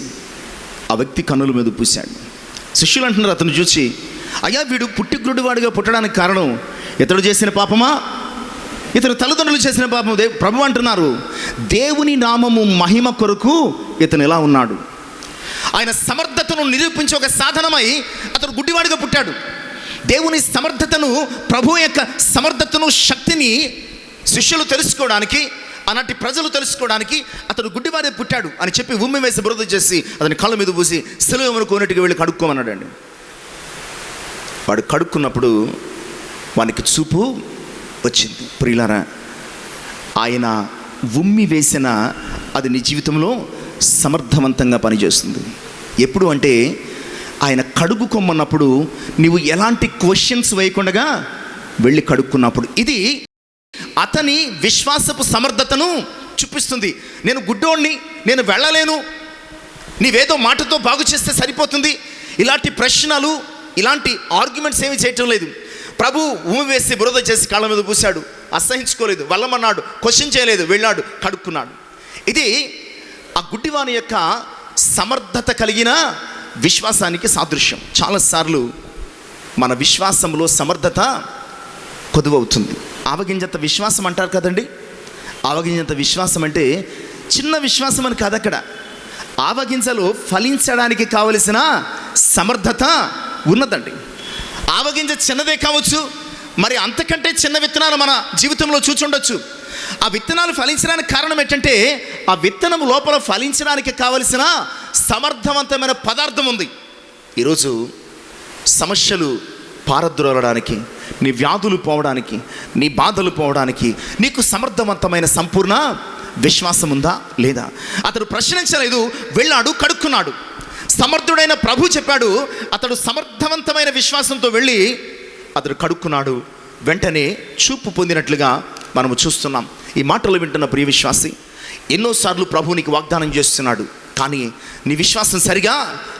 ఆ వ్యక్తి కన్నుల మీద పూశాడు. శిష్యులు అంటున్నారు అతను చూసి, అయ్యా వీడు పుట్టిగ్రుడివాడిగా పుట్టడానికి కారణం ఇతడు చేసిన పాపమా, ఇతని తల్లిదండ్రులు చేసిన పాపం? ప్రభు అంటున్నారు, దేవుని నామము మహిమ కొరకు ఇతను ఎలా ఉన్నాడు. ఆయన సమర్థతను నిరూపించే ఒక సాధనమై అతడు గుడ్డివాడిగా పుట్టాడు. దేవుని సమర్థతను, ప్రభు యొక్క సమర్థతను, శక్తిని శిష్యులు తెలుసుకోవడానికి, అలాంటి ప్రజలు తెలుసుకోవడానికి అతడు గుడ్డివాడే పుట్టాడు అని చెప్పి ఉమ్మి వేసి బురద చేసి అతని కళ్ళ మీద పూసి సిలువను కోనేటికి వెళ్ళి కడుక్కోమన్నాడండి. వాడు కడుక్కున్నప్పుడు వానికి చూపు వచ్చింది. ప్రియులారా, ఆయన ఉమ్మి వేసిన అది నీ జీవితంలో సమర్థవంతంగా పనిచేస్తుంది. ఎప్పుడు అంటే ఆయన కడుగుకోమన్నప్పుడు నీవు ఎలాంటి క్వశ్చన్స్ వేయకుండా వెళ్ళి కడుక్కున్నప్పుడు. ఇది అతని విశ్వాసపు సమర్థతను చూపిస్తుంది. నేను గుడ్డోడిని, నేను వెళ్ళలేను, నీవేదో మాటతో బాగు చేస్తే సరిపోతుంది, ఇలాంటి ప్రశ్నలు, ఇలాంటి ఆర్గ్యుమెంట్స్ ఏమీ చేయటం లేదు. ప్రభు ఉమ్మి వేసి బురద చేసి కాళ్ళ మీద పూశాడు, అసహించుకోలేదు, వెళ్ళమన్నాడు, క్వశ్చన్ చేయలేదు, వెళ్ళాడు, కడుక్కున్నాడు. ఇది ఆ గుడ్డివాని యొక్క సమర్థత కలిగిన విశ్వాసానికి సాదృశ్యం. చాలాసార్లు మన విశ్వాసంలో సమర్థత కొదువవుతుంది. ఆవగింజంత విశ్వాసం అంటారు కదండి. ఆవగింజంత విశ్వాసం అంటే చిన్న విశ్వాసం అని కాదు. అక్కడ ఆవగింజలు ఫలించడానికి కావలసిన సమర్థత ఉన్నదండి. ఆవగింజ చిన్నదే కావచ్చు, మరి అంతకంటే చిన్న విత్తనాలు మన జీవితంలో చూచుండొచ్చు. ఆ విత్తనాలు ఫలించడానికి కారణం ఏంటంటే ఆ విత్తనం లోపల ఫలించడానికి కావలసిన సమర్థవంతమైన పదార్థం ఉంది. ఈరోజు సమస్యలు పారద్రోలడానికి, నీ వ్యాధులు పోవడానికి, నీ బాధలు పోవడానికి నీకు సమర్థవంతమైన సంపూర్ణ విశ్వాసం ఉందా లేదా? అతడు ప్రశ్నించలేదు, వెళ్ళాడు, కడుక్కున్నాడు. సమర్థుడైన ప్రభు చెప్పాడు, అతడు సమర్థవంతమైన విశ్వాసంతో వెళ్ళి అతడు కడుక్కున్నాడు. వెంటనే చూపు పొందినట్లుగా మనము చూస్తున్నాం. ఈ మాటలు వింటున్న ప్రియ విశ్వాసి, ఎన్నోసార్లు ప్రభు నీకు వాగ్దానం చేస్తున్నాడు, కానీ నీ విశ్వాసం సరిగా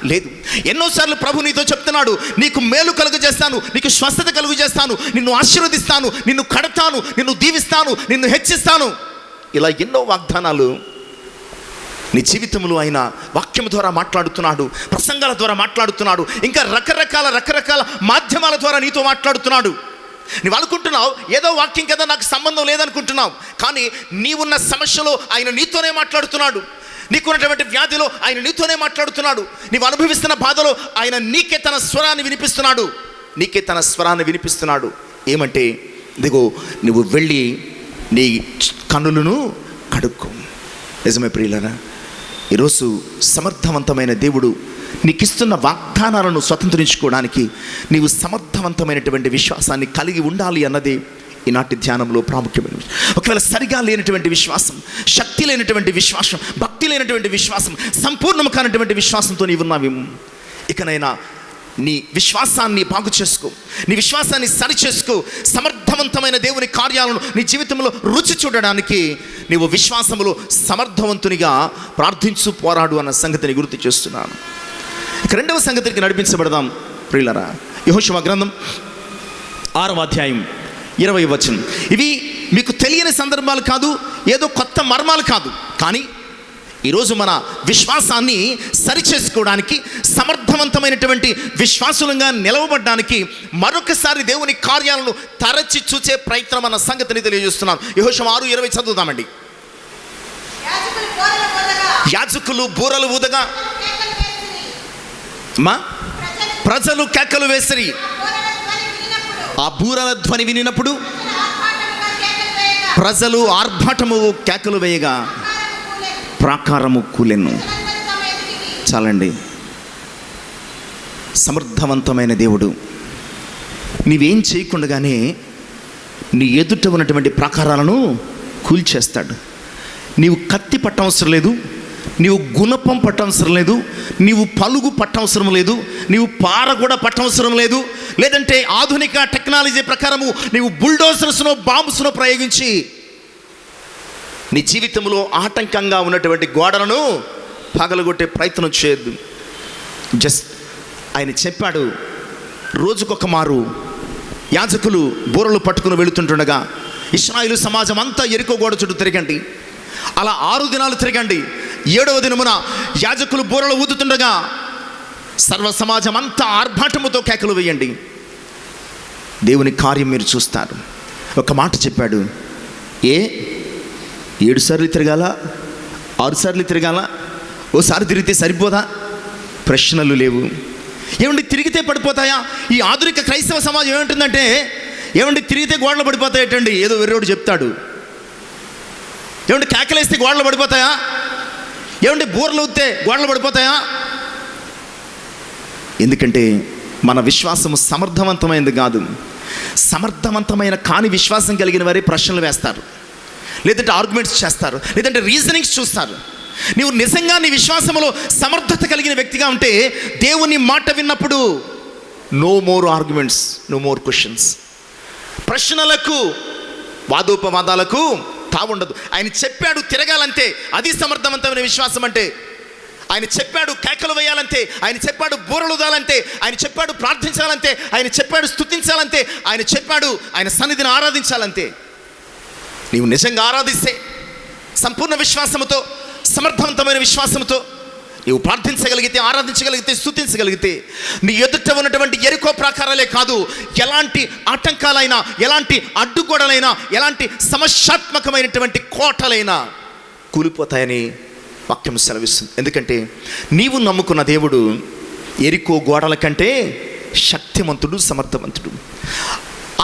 లేదు. ఎన్నోసార్లు ప్రభు నీతో చెప్తున్నాడు, నీకు మేలు కలుగు చేస్తాను, నీకు స్వస్థత కలుగు చేస్తాను, నిన్ను ఆశీర్వదిస్తాను, నిన్ను కడతాను, నిన్ను దీవిస్తాను, నిన్ను హెచ్చిస్తాను. ఇలా ఎన్నో వాగ్దానాలు నీ జీవితంలో ఆయన వాక్యం ద్వారా మాట్లాడుతున్నాడు, ప్రసంగాల ద్వారా మాట్లాడుతున్నాడు, ఇంకా రకరకాల మాధ్యమాల ద్వారా నీతో మాట్లాడుతున్నాడు. నువ్వు అనుకుంటున్నావు ఏదో వాక్యం కదా, నాకు సంబంధం లేదనుకుంటున్నావు. కానీ నీవున్న సమస్యలో ఆయన నీతోనే మాట్లాడుతున్నాడు. నీకున్నటువంటి వ్యాధిలో ఆయన నీతోనే మాట్లాడుతున్నాడు. నీవు అనుభవిస్తున్న బాధలో ఆయన నీకే తన స్వరాన్ని వినిపిస్తున్నాడు. ఏమంటే, ఇదిగో నువ్వు వెళ్ళి నీ కన్నులను కడుక్కో. నిజమే ప్రియులారా, ఈరోజు సమర్థవంతమైన దేవుడు నీకిస్తున్న వాగ్దానాలను స్వతంత్రించుకోవడానికి నీవు సమర్థవంతమైనటువంటి విశ్వాసాన్ని కలిగి ఉండాలి అన్నది ఈనాటి ధ్యానంలో ప్రాముఖ్యమైన. ఒకవేళ సరిగా లేనటువంటి విశ్వాసం, శక్తి లేనటువంటి విశ్వాసం, భక్తి లేనటువంటి విశ్వాసం, సంపూర్ణం కానటువంటి విశ్వాసంతో నీవున్నావేమో, ఇకనైనా నీ విశ్వాసాన్ని బాగు చేసుకో, నీ విశ్వాసాన్ని సరి చేసుకో. సమర్థవంతమైన దేవుని కార్యాలను నీ జీవితంలో రుచి చూడడానికి నీవు విశ్వాసములో సమర్థవంతునిగా ప్రార్థించు, పోరాడు అన్న సంగతిని గుర్తు చేస్తున్నాను. ఇక రెండవ సంగతికి నడిపించబడదాం ప్రియులారా. యెహోషువ గ్రంథం 6వ అధ్యాయం 20వ వచనం. ఇవి మీకు తెలియని సందర్భాలు కాదు, ఏదో కొత్త మర్మాలు కాదు. కానీ ఈరోజు మన విశ్వాసాన్ని సరిచేసుకోవడానికి, సమర్థవంతమైనటువంటి విశ్వాసులంగా నిలవబడ్డానికి మరొకసారి దేవుని కార్యాలను తరచి చూచే ప్రయత్నం అన్న సంగతిని తెలియజేస్తున్నాను. యెహోషువ 6:20 చదువుదామండి. యాజకులు బూరలు ఊదగా ప్రజలు కేకలు వేసిరి. ఆ బూరల ధ్వని వినినప్పుడు ప్రజలు ఆర్భాటము కేకలు వేయగా ప్రాకారము కూలెను. చాలండి. సమర్థవంతమైన దేవుడు నీవేం చేయకుండానే నీ ఎదుట ఉన్నటువంటి ప్రాకారాలను కూల్చేస్తాడు. నీవు కత్తి పట్టవసరం లేదు, నీవు గుణపం పట్టవసరం లేదు, నీవు పలుగు పట్టవసరం లేదు, నీవు పార కూడా పట్టవసరం లేదు. లేదంటే ఆధునిక టెక్నాలజీ ప్రకారము నీవు బుల్డోజర్స్ను, బాంబ్స్ను ప్రయోగించి నీ జీవితంలో ఆటంకంగా ఉన్నటువంటి గోడలను పగలగొట్టే ప్రయత్నం చేయొద్దు. జస్ట్ ఆయన చెప్పాడు, రోజుకొక మారు యాజకులు బూరలు పట్టుకుని వెళుతుంటుండగా ఇశ్రాయేలు సమాజం అంతా ఎరికో గోడ చుట్టూ తిరగండి. అలా 6 దినాలు తిరగండి. 7వ దినమున యాజకులు బూరలు ఊదుతుండగా సర్వ సమాజం అంతా ఆర్భాటముతో కేకలు వేయండి. దేవుని కార్యం మీరు చూస్తారు. ఒక మాట చెప్పాడు, 7 సార్లు తిరగాల, 6 సార్లు తిరగాల, ఓసారి తిరిగితే సరిపోదా? ప్రశ్నలు లేవు. ఏమండి తిరిగితే పడిపోతాయా? ఈ ఆధునిక క్రైస్తవ సమాజం ఏమంటుందంటే, ఏమండి తిరిగితే గోడలు పడిపోతాయటండి. ఏదో వెర్రోడు చెప్తాడు. ఏమంటే కేకలేస్తే గోడలు పడిపోతాయా? ఏమంటే బూరలు ఊస్తే గోడలు పడిపోతాయా? ఎందుకంటే మన విశ్వాసము సమర్థవంతమైనది కాదు. సమర్థవంతమైన కాని విశ్వాసం కలిగిన వారే ప్రశ్నలు వేస్తారు, లేదంటే ఆర్గ్యుమెంట్స్ చేస్తారు, లేదంటే రీజనింగ్స్ చూస్తారు. నీవు నిజంగా నీ విశ్వాసములో సమర్థత కలిగిన వ్యక్తిగా ఉంటే దేవుని మాట విన్నప్పుడు no more arguments, no more questions. ప్రశ్నలకు, వాదోపవాదాలకు తావుండదు. ఆయన చెప్పాడు తిరగాలంటే అది సమర్థవంతమైన విశ్వాసం. అంటే ఆయన చెప్పాడు కేకలు వేయాలంటే, ఆయన చెప్పాడు బూరలు ఊదాలంటే, ఆయన చెప్పాడు ప్రార్థించాలంటే, ఆయన చెప్పాడు స్తుతించాలంటే, ఆయన చెప్పాడు ఆయన సన్నిధిని ఆరాధించాలంటే. నీవు నిజంగా ఆరాధిస్తే సంపూర్ణ విశ్వాసముతో, సమర్థవంతమైన విశ్వాసముతో నీవు ప్రార్థించగలిగితే, ఆరాధించగలిగితే, స్తుతించగలిగితే నీ ఎదుట ఉన్నటువంటి ఎరికో ప్రాకారాలే కాదు, ఎలాంటి ఆటంకాలైనా, ఎలాంటి అడ్డుగోడలైనా, ఎలాంటి సమస్యాత్మకమైనటువంటి కోటలైనా కూలిపోతాయని వాక్యం సెలవిస్తుంది. ఎందుకంటే నీవు నమ్ముకున్న దేవుడు ఎరికో గోడల కంటే శక్తిమంతుడు, సమర్థవంతుడు.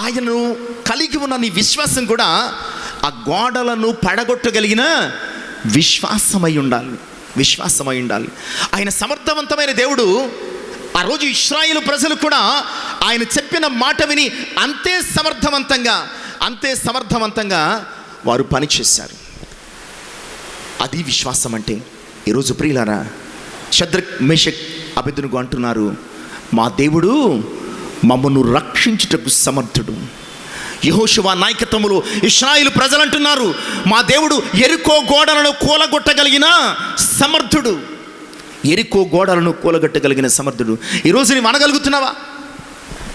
ఆయనను కలిగి ఉన్న నీ విశ్వాసం కూడా ఆ గోడలను పడగొట్టగలిగిన విశ్వాసమై ఉండాలి. ఆయన సమర్థవంతమైన దేవుడు. ఆ రోజు ఇశ్రాయేలు ప్రజలు కూడా ఆయన చెప్పిన మాట విని అంతే సమర్థవంతంగా వారు పనిచేశారు. అది విశ్వాసం అంటే. ఈరోజు ప్రియులారా, షద్రక్, మేషక్, అబేద్నెగో అంటున్నారు, మా దేవుడు మమ్మను రక్షించుటకు సమర్థుడు. యెహోషువ నాయకత్వములో ఇశ్రాయేలు ప్రజలు అంటున్నారు, మా దేవుడు ఎరికో గోడలను కూలగొట్టగలిగిన సమర్థుడు. ఎరికో గోడలను కూలగొట్టగలిగిన సమర్థుడు. ఈరోజు నీవు అనగలుగుతున్నావా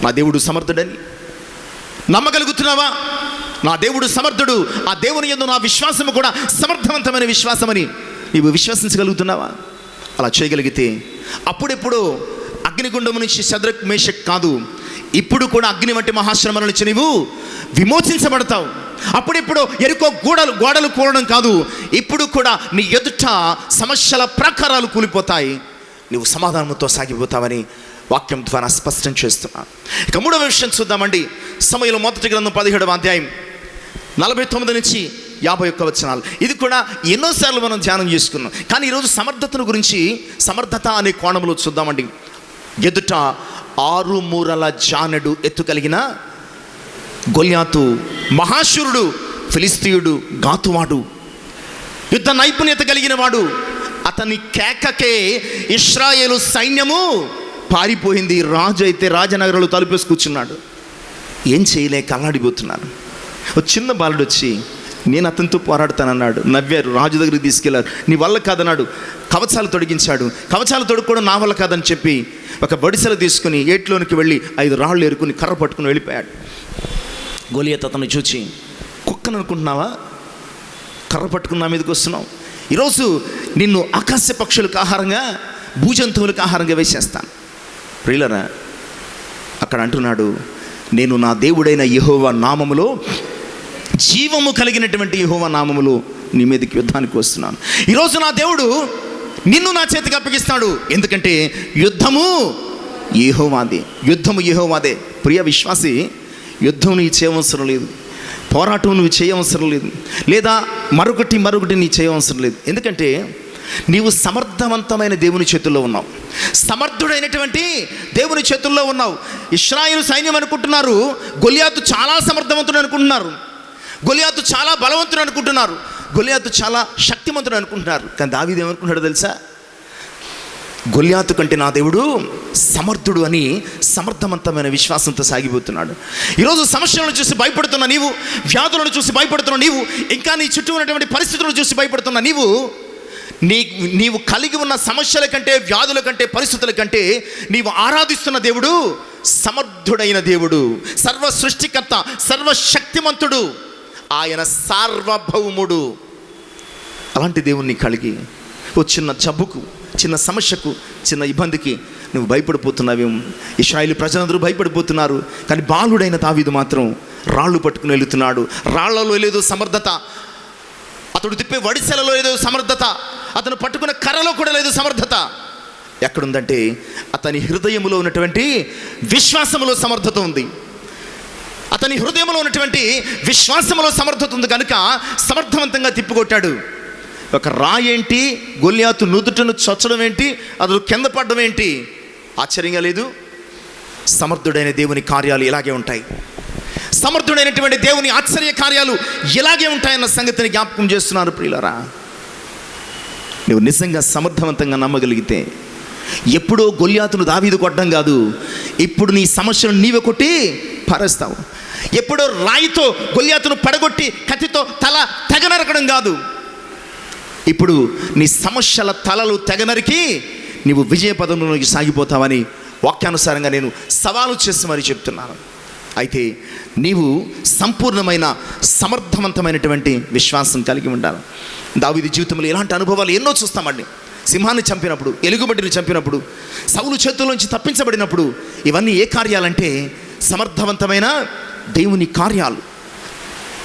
నా దేవుడు సమర్థుడని? నమ్మగలుగుతున్నావా నా దేవుడు సమర్థుడు? ఆ దేవుని యందు నా విశ్వాసము కూడా సమర్థవంతమైన విశ్వాసమని నీవు విశ్వసించగలుగుతున్నావా? అలా చేయగలిగితే అప్పుడెప్పుడు అగ్నిగుండం నుంచి శద్రక్ మేషక్ కాదు, ఇప్పుడు కూడా అగ్ని వంటి మహాశ్రమల నుంచి నీవు విమోచించబడతావు. అప్పుడెప్పుడు ఎరుకో గోడలు కూలడం కాదు, ఇప్పుడు కూడా నీ ఎదుట సమస్యల ప్రాకారాలు కూలిపోతాయి, నీవు సమాధానంతో సాగిపోతావని వాక్యం ద్వారా స్పష్టం చేస్తున్నాను. ఇక 3వ విషయం చూద్దామండి. సమూయేలు మొదటి గ్రంథం 17వ అధ్యాయం 49 నుంచి 51 వచనాలు. ఇది కూడా ఎన్నోసార్లు మనం ధ్యానం చేసుకున్నాం, కానీ ఈరోజు సమర్థతను గురించి, సమర్థత అనే కోణంలో చూద్దామండి. ఎదుట 6 మూరల జానెడు ఎత్తు కలిగిన గొల్యాతు మహాశూరుడు, ఫిలిస్తీయుడు, గాతువాడు, యుద్ధ నైపుణ్యత కలిగిన వాడు. అతని కేకకే ఇశ్రాయేలు సైన్యము పారిపోయింది. రాజు అయితే రాజనగరాలు తలుపేసి కూర్చున్నాడు. ఏం చేయలేక అల్లాడిపోతున్నాను. ఒక చిన్న బాలుడు వచ్చి నేను అతనితో పోరాడతానన్నాడు. నవ్వారు, రాజు దగ్గరికి తీసుకెళ్లారు. నీ వల్ల కాదన్నాడు. కవచాలు తొడిగించాడు. కవచాలు తొడుక్కోవడం నా వల్ల కాదని చెప్పి ఒక బడిసెలు తీసుకుని ఏట్లోనికి వెళ్ళి 5 రాళ్ళు ఏరుకుని కర్ర పట్టుకుని వెళ్ళిపోయాడు. గొలియాతు అతను చూచి, కుక్కను అనుకుంటున్నావా, కర్ర పట్టుకుని నా మీదకి వస్తున్నావు? ఈరోజు నిన్ను ఆకాశ పక్షులకు ఆహారంగా, భూజంతువులకు ఆహారంగా వేసేస్తాను. ప్రియులరా, అక్కడ అంటున్నాడు, నేను నా దేవుడైన యెహోవా నామములో, జీవము కలిగినటువంటి యెహోవా నామములో నీ మీదకి యుద్ధానికి వస్తున్నాను. ఈరోజు నా దేవుడు నిన్ను నా చేతికి అప్పగిస్తాడు. ఎందుకంటే యుద్ధము యెహోవాదే, యుద్ధము యెహోవాదే. ప్రియ విశ్వాసి, యుద్ధం నీవు చేయవసరం లేదు, పోరాటం నువ్వు చేయవసరం లేదు, లేదా మరొకటి నీ చేయవసరం లేదు. ఎందుకంటే నీవు సమర్థవంతమైన దేవుని చేతుల్లో ఉన్నావు, సమర్థుడైనటువంటి దేవుని చేతుల్లో ఉన్నావు. ఇశ్రాయేలు సైన్యం అనుకుంటున్నారు గొలియాతు చాలా సమర్థవంతుడు అనుకుంటున్నారు, గొలియాతు చాలా బలవంతుడు అనుకుంటున్నారు, గొలియాతు చాలా శక్తిమంతుడు అనుకుంటున్నారు. కానీ దావీదు ఏమనుకుంటాడో తెలుసా? గొలియాతు కంటే నా దేవుడు సమర్థుడు అని సమర్థవంతమైన విశ్వాసంతో సాగిపోతున్నాడు. ఈరోజు సమస్యలను చూసి భయపడుతున్న నీవు, వ్యాధులను చూసి భయపడుతున్న నీవు, ఇంకా నీ చుట్టూ ఉన్నటువంటి పరిస్థితులను చూసి భయపడుతున్న నీవు కలిగి ఉన్న సమస్యల కంటే, వ్యాధుల కంటే, పరిస్థితుల కంటే నీవు ఆరాధిస్తున్న దేవుడు సమర్థుడైన దేవుడు, సర్వ సృష్టికర్త, సర్వశక్తిమంతుడు, ఆయన సార్వభౌముడు. అలాంటి దేవుణ్ణి కలిగి ఓ చిన్న జబ్బుకు, చిన్న సమస్యకు, చిన్న ఇబ్బందికి నువ్వు భయపడిపోతున్నావేమో. ఇశ్రాయేలు ప్రజలందరూ భయపడిపోతున్నారు, కానీ బాలుడైన దావీదు మాత్రం రాళ్ళు పట్టుకుని వెళుతున్నాడు. రాళ్లలో లేదు సమర్థత, అతడు తిప్పే వడిసెలలో లేదు సమర్థత, అతను పట్టుకున్న కర్రలో కూడా లేదు సమర్థత. ఎక్కడుందంటే అతని హృదయంలో ఉన్నటువంటి విశ్వాసములో సమర్థత ఉంది. అతని హృదయంలో ఉన్నటువంటి విశ్వాసములో సమర్థత ఉంది కనుక సమర్థవంతంగా తిప్పికొట్టాడు. ఒక రాయేంటి, గొలియాతు నుదుటను చొచ్చడం ఏంటి, అతడు కింద పడడం ఏంటి, ఆశ్చర్యంగా లేదు. సమర్థుడైన దేవుని కార్యాలు ఇలాగే ఉంటాయి, సమర్థుడైనటువంటి దేవుని ఆశ్చర్య కార్యాలు ఇలాగే ఉంటాయన్న సంగతిని జ్ఞాపకం చేస్తున్నారు. ప్రియులారా, నువ్వు నిజంగా సమర్థవంతంగా నమ్మగలిగితే ఎప్పుడో గొలియాతును దావీదు కొట్టడం కాదు, ఇప్పుడు నీ సమస్యను నీవే కొట్టి పారేస్తావు. ఎప్పుడో రాయితో గొలియాతును పడగొట్టి కత్తితో తల తెగనరకడం కాదు, ఇప్పుడు నీ సమస్యల తలలు తెగనరికి నీవు విజయ పదంలోకి సాగిపోతావని వాక్యానుసారంగా నేను సవాలు చేసి మరీ చెప్తున్నాను. అయితే నీవు సంపూర్ణమైన సమర్థవంతమైనటువంటి విశ్వాసం కలిగి ఉండాలి. దావీదు జీవితంలో ఇలాంటి అనుభవాలు ఎన్నో చూస్తామండి. సింహాన్ని చంపినప్పుడు, ఎలుగుబంటిని చంపినప్పుడు, సౌలు చేతుల్లోంచి తప్పించబడినప్పుడు, ఇవన్నీ ఏ కార్యాలంటే సమర్థవంతమైన దేవుని కార్యాలు.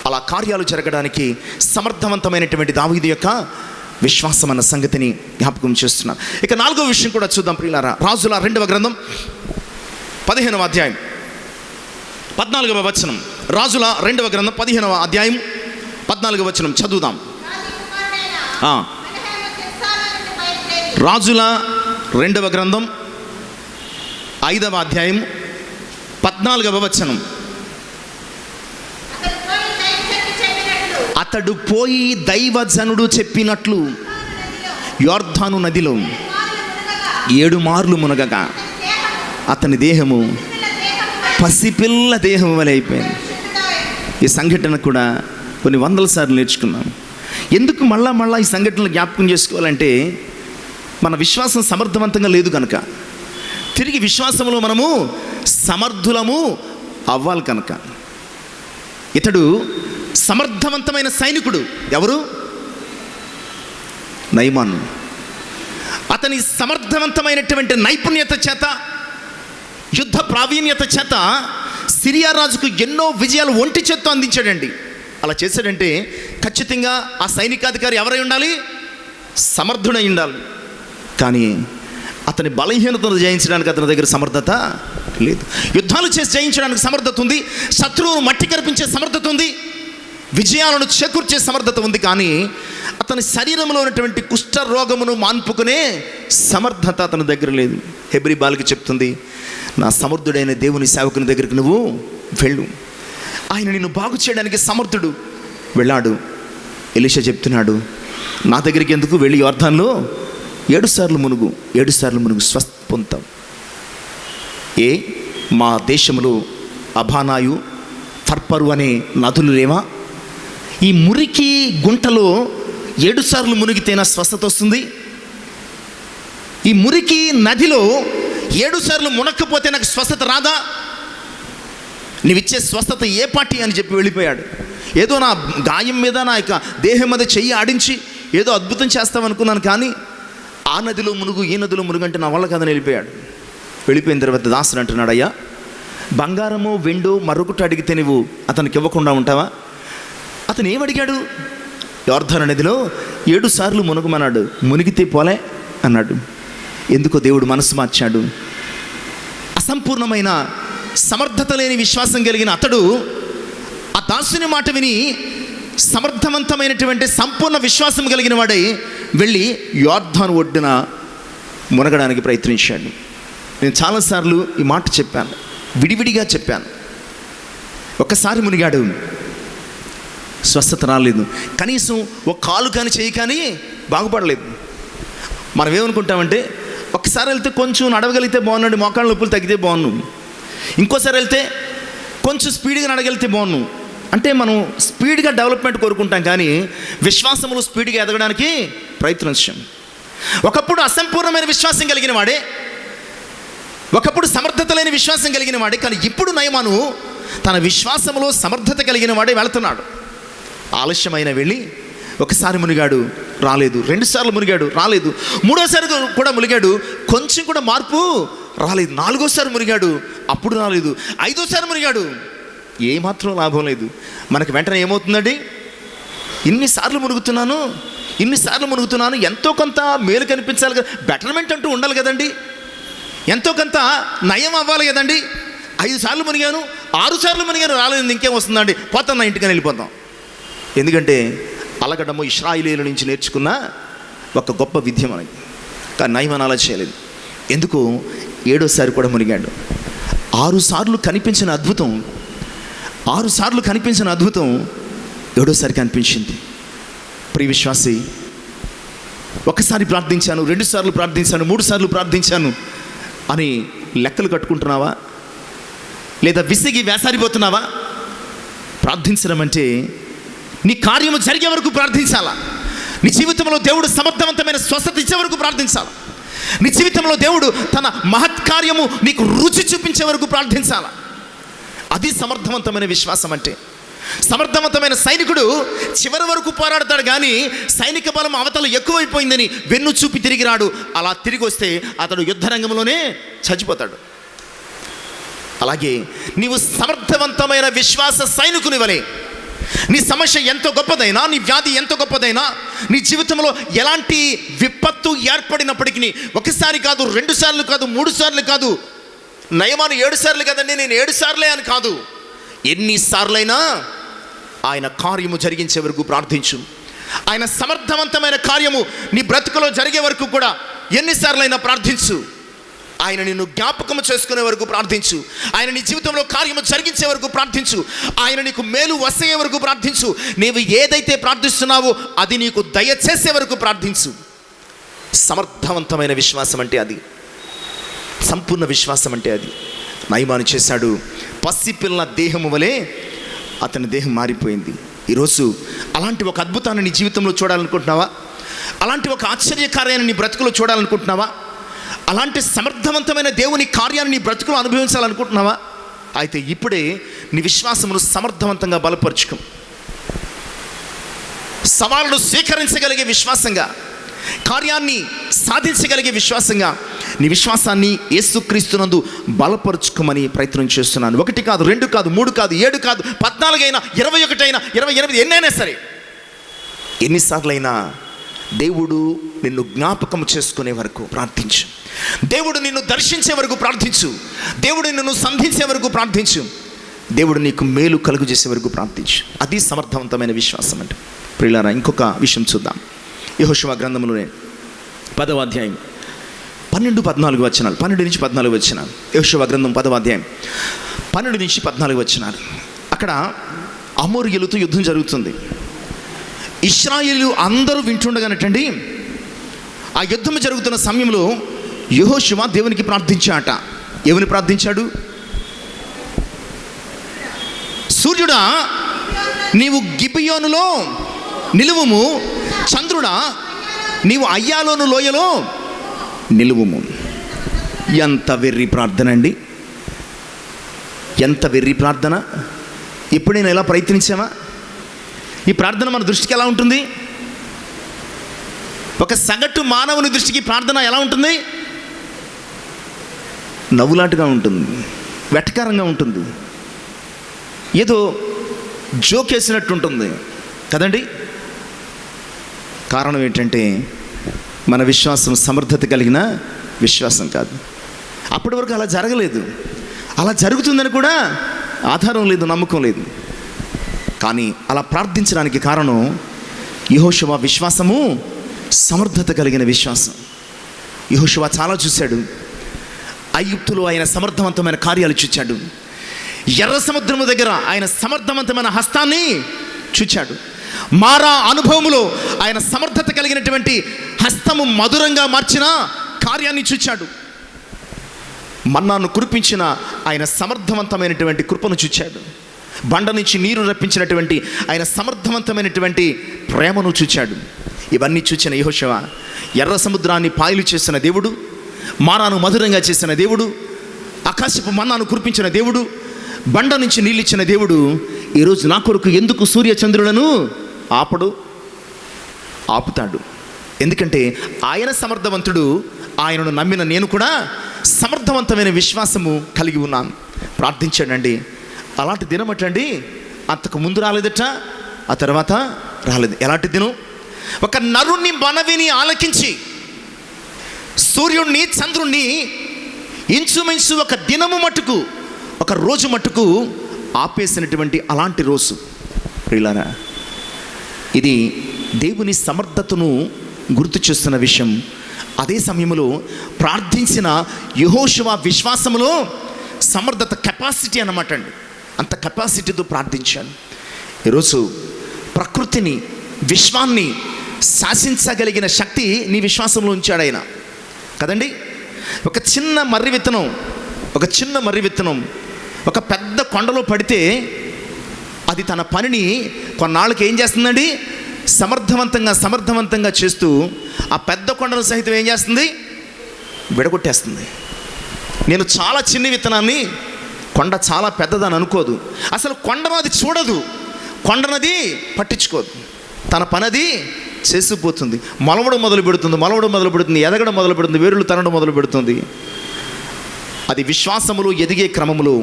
అలా కార్యాలు జరగడానికి సమర్థవంతమైనటువంటి దావీదు యొక్క విశ్వాసం అన్న సంగతిని జ్ఞాపకం చేస్తున్నాను. ఇక 4వ విషయం కూడా చూద్దాం ప్రియులారా. రాజుల 2వ గ్రంథం 15వ అధ్యాయం 14వ వచనం. రాజుల 2వ గ్రంథం 15వ అధ్యాయం 14వ వచనం చదువుదాం. రాజుల 2వ గ్రంథం 5వ అధ్యాయం 14వ వచనం. అతడు పోయి దైవజనుడు చెప్పినట్లు యొర్దాను నదిలో 7 మార్లు మునగగా అతని దేహము పసిపిల్ల దేహం వలె అయిపోయింది. ఈ సంఘటన కూడా కొన్ని వందల సార్లు నేర్చుకున్నాం. ఎందుకు మళ్ళా ఈ సంఘటనలు జ్ఞాపకం చేసుకోవాలంటే మన విశ్వాసం సమర్థవంతంగా లేదు కనుక, తిరిగి విశ్వాసంలో మనము సమర్థులము అవ్వాలి కనుక. ఇతడు సమర్థవంతమైన సైనికుడు. ఎవరు? నయమాను అతని సమర్థవంతమైనటువంటి నైపుణ్యత చేత, యుద్ధ ప్రావీణ్యత చేత సిరియా రాజుకు ఎన్నో విజయాలు ఒంటి చేత్తో అందించాడండి. అలా చేశాడంటే ఖచ్చితంగా ఆ సైనికాధికారి ఎవరై ఉండాలి? సమర్థుడై ఉండాలి. కానీ అతని బలహీనతను జయించడానికి అతని దగ్గర సమర్థత లేదు. యుద్ధాలు చేసి జయించడానికి సమర్థత ఉంది, శత్రువును మట్టి కరిపించే సమర్థత ఉంది, విజయాలను చేకూర్చే సమర్థత ఉంది. కానీ అతని శరీరంలో ఉన్నటువంటి కుష్ఠ రోగమును మాన్పుకునే సమర్థత అతని దగ్గర లేదు. హెబ్రీ బాలిక చెప్తుంది, నా సమర్థుడైన దేవుని సేవకుని దగ్గరికి నువ్వు వెళ్ళు, ఆయన నిన్ను బాగు చేయడానికి సమర్థుడు. వెళ్ళాడు. ఎలీషా చెప్తున్నాడు, నా దగ్గరికి ఎందుకు, వెళ్ళి యోర్దాన్లో 7 సార్లు మునుగు, 7 సార్లు మునుగు, స్వస్థ పొందుతావు. మా దేశంలో అభానాయు, ఫర్పరు అనే నదులు లేవా? ఈ మురికి గుంటలో 7 సార్లు మునిగితేనా స్వస్థత వస్తుంది? ఈ మురికి నదిలో 7 సార్లు మునక్కపోతే నాకు స్వస్థత రాదా? నీవిచ్చే స్వస్థత ఏ పార్టీ అని చెప్పి వెళ్ళిపోయాడు. ఏదో నా గాయం మీద, నా యొక్క దేహం మీద చెయ్యి ఆడించి ఏదో అద్భుతం చేస్తామనుకున్నాను, కానీ ఆ నదిలో మునుగు, ఈ నదిలో మునుగు అంటే నా వల్ల కదని వెళ్ళిపోయాడు. వెళ్ళిపోయిన తర్వాత దాసుడు అంటున్నాడు, అయ్యా బంగారమో వెండో మరొకటి అడిగితే నువ్వు అతనికి ఇవ్వకుండా ఉంటావా? అతను ఏమడిగాడు? యోర్దాను నదిలో 7 సార్లు మునుగమన్నాడు. మునిగితే పోలే అన్నాడు. ఎందుకో దేవుడు మనసు మార్చాడు. అసంపూర్ణమైన సమర్థత లేని విశ్వాసం కలిగిన అతడు ఆ దాసుని మాట విని సమర్థవంతమైనటువంటి సంపూర్ణ విశ్వాసం కలిగిన వాడై వెళ్ళి యోర్దాను ఒడ్డున మునగడానికి ప్రయత్నించాడు. నేను చాలాసార్లు ఈ మాట చెప్పాను, విడివిడిగా చెప్పాను. ఒక్కసారి మునిగాడు, స్వస్థత రాలేదు. కనీసం ఒక కాలు కానీ చేయి కానీ బాగుపడలేదు. మనం ఏమనుకుంటామంటే, ఒక్కసారి వెళ్తే కొంచెం నడవగలిగితే బాగున్నాడు, మోకాళ్ళ నొప్పులు తగ్గితే బాగున్నాను, ఇంకోసారి వెళ్తే కొంచెం స్పీడ్గా నడగలిగితే బాగున్నాను అంటే మనం స్పీడ్గా డెవలప్మెంట్ కోరుకుంటాం, కానీ విశ్వాసములు స్పీడ్గా ఎదగడానికి ప్రయత్నించాం. ఒకప్పుడు అసంపూర్ణమైన విశ్వాసం కలిగిన వాడే, ఒకప్పుడు సమర్థత లేని విశ్వాసం కలిగిన వాడే, కానీ ఇప్పుడు నయమాను తన విశ్వాసములో సమర్థత కలిగిన వాడే వెళుతున్నాడు. ఆలస్యమైన వెళ్ళి ఒకసారి మునిగాడు, రాలేదు. 2 సార్లు మునిగాడు, రాలేదు. 3వసారి కూడా మునిగాడు, కొంచెం కూడా మార్పు రాలేదు. 4వసారి మునిగాడు, అప్పుడు రాలేదు. 5వసారి మునిగాడు, ఏమాత్రం లాభం లేదు. మనకు వెంటనే ఏమవుతుందండి? ఇన్నిసార్లు మునుగుతున్నాను, ఎంతో కొంత మేలు కనిపించాలి కదా, బెటర్మెంట్ అంటూ ఉండాలి కదండి, ఎంతో కొంత నయం అవ్వాలి కదండి. 5 సార్లు మునిగాను, 6 సార్లు మునిగాను, రాలేదు, ఇంకేం వస్తుందండి, పోతాం, నా ఇంటికని వెళ్ళిపోతాం. ఎందుకంటే అలగడము ఇశ్రాయేలీయుల నుంచి నేర్చుకున్న ఒక గొప్ప విద్య మనకి. కానీ నయమాను అలా చేయలేదు. ఎందుకు? 7వసారి కూడా మునిగాడు. 6 సార్లు కనిపించిన అద్భుతం, 7వసారి కనిపించింది. ప్రియ విశ్వాసి, ఒకసారి ప్రార్థించాను, 2 సార్లు ప్రార్థించాను, 3 సార్లు ప్రార్థించాను అని లెక్కలు కట్టుకుంటున్నావా? లేదా విసిగి వేసారిపోతున్నావా? ప్రార్థించడం అంటే నీ కార్యము జరిగే వరకు ప్రార్థించాలా. నీ జీవితంలో దేవుడు సమర్థవంతమైన స్వస్థత ఇచ్చే వరకు ప్రార్థించాలా. నీ జీవితంలో దేవుడు తన మహత్కార్యము నీకు రుచి చూపించే వరకు ప్రార్థించాలా. అది సమర్థవంతమైన విశ్వాసం అంటే. సమర్థవంతమైన సైనికుడు చివరి వరకు పోరాడతాడు, కానీ సైనిక బలం అవతల ఎక్కువైపోయిందని వెన్ను చూపి తిరిగి రాడు. అలా తిరిగి వస్తే అతడు యుద్ధ రంగంలోనే చచ్చిపోతాడు. అలాగే నీవు సమర్థవంతమైన విశ్వాస సైనికుని వలె, నీ సమస్య ఎంతో గొప్పదైనా, నీ వ్యాధి ఎంతో గొప్పదైనా, నీ జీవితంలో ఎలాంటి విపత్తు ఏర్పడినప్పటికీ, ఒకసారి కాదు, 2 సార్లు కాదు, 3 సార్లు కాదు, నయమాను 7 సార్లు కదండి, నేను 7 సార్లే అని కాదు, ఎన్నిసార్లైనా ఆయన కార్యము జరిగించే వరకు ప్రార్థించు. ఆయన సమర్థవంతమైన కార్యము నీ బ్రతుకులో జరిగే వరకు కూడా ఎన్నిసార్లైనా ప్రార్థించు. ఆయన నిన్ను జ్ఞాపకము చేసుకునే వరకు ప్రార్థించు. ఆయన నీ జీవితంలో కార్యము జరిగించే వరకు ప్రార్థించు. ఆయన నీకు మేలు వసయ్యే వరకు ప్రార్థించు. నీవు ఏదైతే ప్రార్థిస్తున్నావో అది నీకు దయచేసే వరకు ప్రార్థించు. సమర్థవంతమైన విశ్వాసం అంటే అది, సంపూర్ణ విశ్వాసం అంటే అది. నయమాను చేశాడు. పసిపిల్ల దేహము వలె అతని దేహం మారిపోయింది. ఈరోజు అలాంటి ఒక అద్భుతాన్ని నీ జీవితంలో చూడాలనుకుంటున్నావా? అలాంటి ఒక ఆశ్చర్యకార్యాన్ని నీ బ్రతుకులో చూడాలనుకుంటున్నావా? అలాంటి సమర్థవంతమైన దేవుని కార్యాన్ని నీ బ్రతుకులో అనుభవించాలనుకుంటున్నావా? అయితే ఇప్పుడే నీ విశ్వాసమును సమర్థవంతంగా బలపరుచుకో. సవాళ్ళను స్వీకరించగలిగే విశ్వాసంగా, కార్యాన్ని సాధించగలిగే విశ్వాసంగా నీ విశ్వాసాన్ని యేసుక్రీస్తునందు బలపరుచుకోమని ప్రయత్నం చేస్తున్నాను. 1 కాదు, 2 కాదు, 3 కాదు, 7 కాదు, 14 అయినా, 21 అయినా, 28, ఎన్నైనా సరే, ఎన్నిసార్లైనా దేవుడు నిన్ను జ్ఞాపకం చేసుకునే వరకు ప్రార్థించు. దేవుడు నిన్ను దర్శించే వరకు ప్రార్థించు. దేవుడు నిన్ను సంధించే వరకు ప్రార్థించు. దేవుడు నీకు మేలు కలుగు చేసే వరకు ప్రార్థించు. అది సమర్థవంతమైన విశ్వాసం అంటే. ప్రియులారా, ఇంకొక విషయం చూద్దాం. యెహోషువ గ్రంథంలోనే 10వ అధ్యాయం 12-14 వచనాలు, 12 నుంచి 14 వచనాలు. యెహోషువ గ్రంథం 10వ అధ్యాయం 12 నుంచి 14 వచనాలు. అక్కడ అమోరీయులతో యుద్ధం జరుగుతుంది. ఇశ్రాయేలు అందరూ వింటుండగానటండి, ఆ యుద్ధం జరుగుతున్న సమయంలో యెహోషువ దేవునికి ప్రార్థించాట. ఏమని ప్రార్థించాడు? సూర్యుడా, నీవు గిబియోనులో నిలువుము, చంద్రుడా, నీవు అయ్యాలోను లోయలో నిలువుము. ఎంత వెర్రి ప్రార్థన అండి! ఎంత వెర్రి ప్రార్థన! ఎప్పుడైనా ఎలా ప్రయత్నించామా? ఈ ప్రార్థన మన దృష్టికి ఎలా ఉంటుంది? ఒక సగటు మానవుని దృష్టికి ప్రార్థన ఎలా ఉంటుంది? నవ్వులాంటిగా ఉంటుంది, వెటకారంగా ఉంటుంది, ఏదో జోకేసినట్టు ఉంటుంది కదండి. కారణం ఏంటంటే మన విశ్వాసం సమర్థత కలిగిన విశ్వాసం కాదు. అప్పటి వరకు అలా జరగలేదు. అలా జరుగుతుందని కూడా ఆధారం లేదు, నమ్మకం లేదు. కానీ అలా ప్రార్థించడానికి కారణం యెహోషువ విశ్వాసము సమర్థత కలిగిన విశ్వాసం. యెహోషువ చాలా చూశాడు. ఐగుప్తులో ఆయన సమర్థవంతమైన కార్యాలు చూచాడు. ఎర్ర సముద్రము దగ్గర ఆయన సమర్థవంతమైన హస్తాన్ని చూచాడు. మారా అనుభవములో ఆయన సమర్థత కలిగినటువంటి హస్తము మధురంగా మార్చిన కార్యాన్ని చూచాడు. మన్నాను కురిపించిన ఆయన సమర్థవంతమైనటువంటి కృపను చూచాడు. బండ నుంచి నీరు రప్పించినటువంటి ఆయన సమర్థవంతమైనటువంటి ప్రేమను చూచాడు. ఇవన్నీ చూచిన యెహోషువ ఎర్ర సముద్రాన్ని పాయలు చేసిన దేవుడు, మారాను మధురంగా చేసిన దేవుడు, ఆకాశపు మన్నాను కురిపించిన దేవుడు, బండ నుంచి నీళ్ళిచ్చిన దేవుడు ఈరోజు నా కొరకు ఎందుకు సూర్య చంద్రులను ఆపుతాడు? ఎందుకంటే ఆయన సమర్థవంతుడు. ఆయనను నమ్మిన నేను కూడా సమర్థవంతమైన విశ్వాసము కలిగి ఉన్నాను. ప్రార్థించాడండి. అలాంటి దినమటండి అంతకు ముందు రాలేదట, ఆ తర్వాత రాలేదు. ఎలాంటి దినం? ఒక నరుణ్ణి మనవిని ఆలకించి సూర్యుడిని చంద్రుణ్ణి ఇంచుమించు ఒక దినము మట్టుకు, ఒక రోజు మట్టుకు ఆపేసినటువంటి అలాంటి రోజు. ప్రియులారా, ఇది దేవుని సమర్థతను గుర్తు చేస్తున్న విషయం. అదే సమయంలో ప్రార్థించిన యెహోషువ విశ్వాసములో సమర్థత, కెపాసిటీ అన్నమాట అండి. అంత కెపాసిటీతో ప్రార్థించాను. ఈరోజు ప్రకృతిని, విశ్వాన్ని శాసించగలిగిన శక్తి నీ విశ్వాసంలో ఉంచాడు ఆయన కదండి. ఒక చిన్న మర్రి విత్తనం ఒక పెద్ద కొండలో పడితే అది తన పనిని కొన్నాళ్ళకి ఏం చేస్తుందండి? సమర్థవంతంగా చేస్తూ ఆ పెద్ద కొండను సహితం ఏం చేస్తుంది? విడగొట్టేస్తుంది. నేను చాలా చిన్న విత్తనాన్ని కొండ చాలా పెద్దదని అనుకోదు. అసలు కొండను అది చూడదు, కొండనది పట్టించుకోదు. తన పనది చేసుకుపోతుంది. మొలవడం మొదలు పెడుతుంది, ఎదగడం మొదలు పెడుతుంది, వేరులు తనడం మొదలు పెడుతుంది. అది విశ్వాసములో ఎదిగే క్రమములో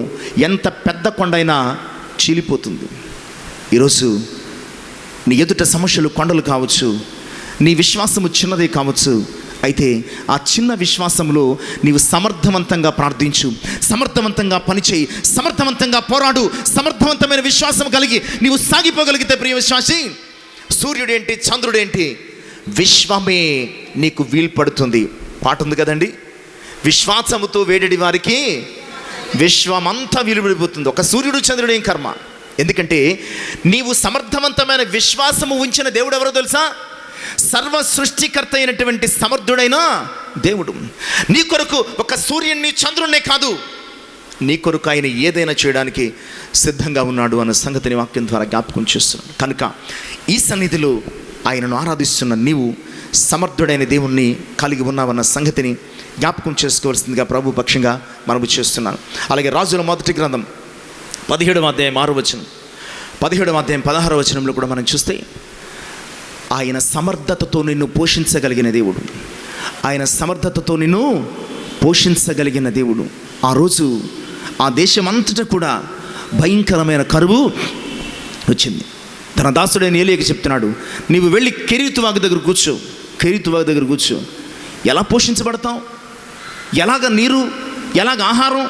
ఎంత పెద్ద కొండైనా చీలిపోతుంది. ఈరోజు నీ ఎదుట సమస్యలు కొండలు కావచ్చు, నీ విశ్వాసము చిన్నదే కావచ్చు. అయితే ఆ చిన్న విశ్వాసంలో నీవు సమర్థవంతంగా ప్రార్థించు, సమర్థవంతంగా పనిచేయి, సమర్థవంతంగా పోరాడు. సమర్థవంతమైన విశ్వాసం కలిగి నీవు సాగిపోగలిగితే ప్రియ విశ్వాసి, సూర్యుడేంటి, చంద్రుడేంటి, విశ్వమే నీకు వీల్పడుతుంది. పాట ఉంది కదండి, విశ్వాసముతో వేడడి వారికి విశ్వమంతా వీలుపడిపోతుంది. ఒక సూర్యుడు చంద్రుడు ఏం కర్మ? ఎందుకంటే నీవు సమర్థవంతమైన విశ్వాసము ఉంచిన దేవుడు ఎవరో తెలుసా? సర్వ సృష్టికర్త అయినటువంటి సమర్థుడైన దేవుడు. నీ కొరకు ఒక సూర్యుడిని, చంద్రుడినే కాదు, నీ కొరకు ఆయన ఏదైనా చేయడానికి సిద్ధంగా ఉన్నాడు అన్న సంగతిని వాక్యం ద్వారా జ్ఞాపకం చేస్తున్నాడు. కనుక ఈ సన్నిధిలో ఆయనను ఆరాధిస్తున్న నీవు సమర్థుడైన దేవుణ్ణి కలిగి ఉన్నావన్న సంగతిని జ్ఞాపకం చేసుకోవాల్సిందిగా ప్రభు పక్షంగా మనము చేస్తున్నాను. అలాగే రాజుల మొదటి గ్రంథం 17వ అధ్యాయం 6వ వచనం, 17వ అధ్యాయం 16వ వచనంలో కూడా మనం చూస్తే ఆయన సమర్థతతో నిన్ను పోషించగలిగిన దేవుడు. ఆయన సమర్థతతో నిన్ను పోషించగలిగిన దేవుడు. ఆ రోజు ఆ దేశమంతటా కూడా భయంకరమైన కరువు వచ్చింది. తన దాసుడైన ఏలీయాకి చెప్తున్నాడు, నీవు వెళ్ళి కెరీతు వాగు దగ్గర కూర్చో. కెరీతు వాగు దగ్గర కూర్చో. ఎలా పోషించబడతాం, ఎలాగ నీరు, ఎలాగ ఆహారం?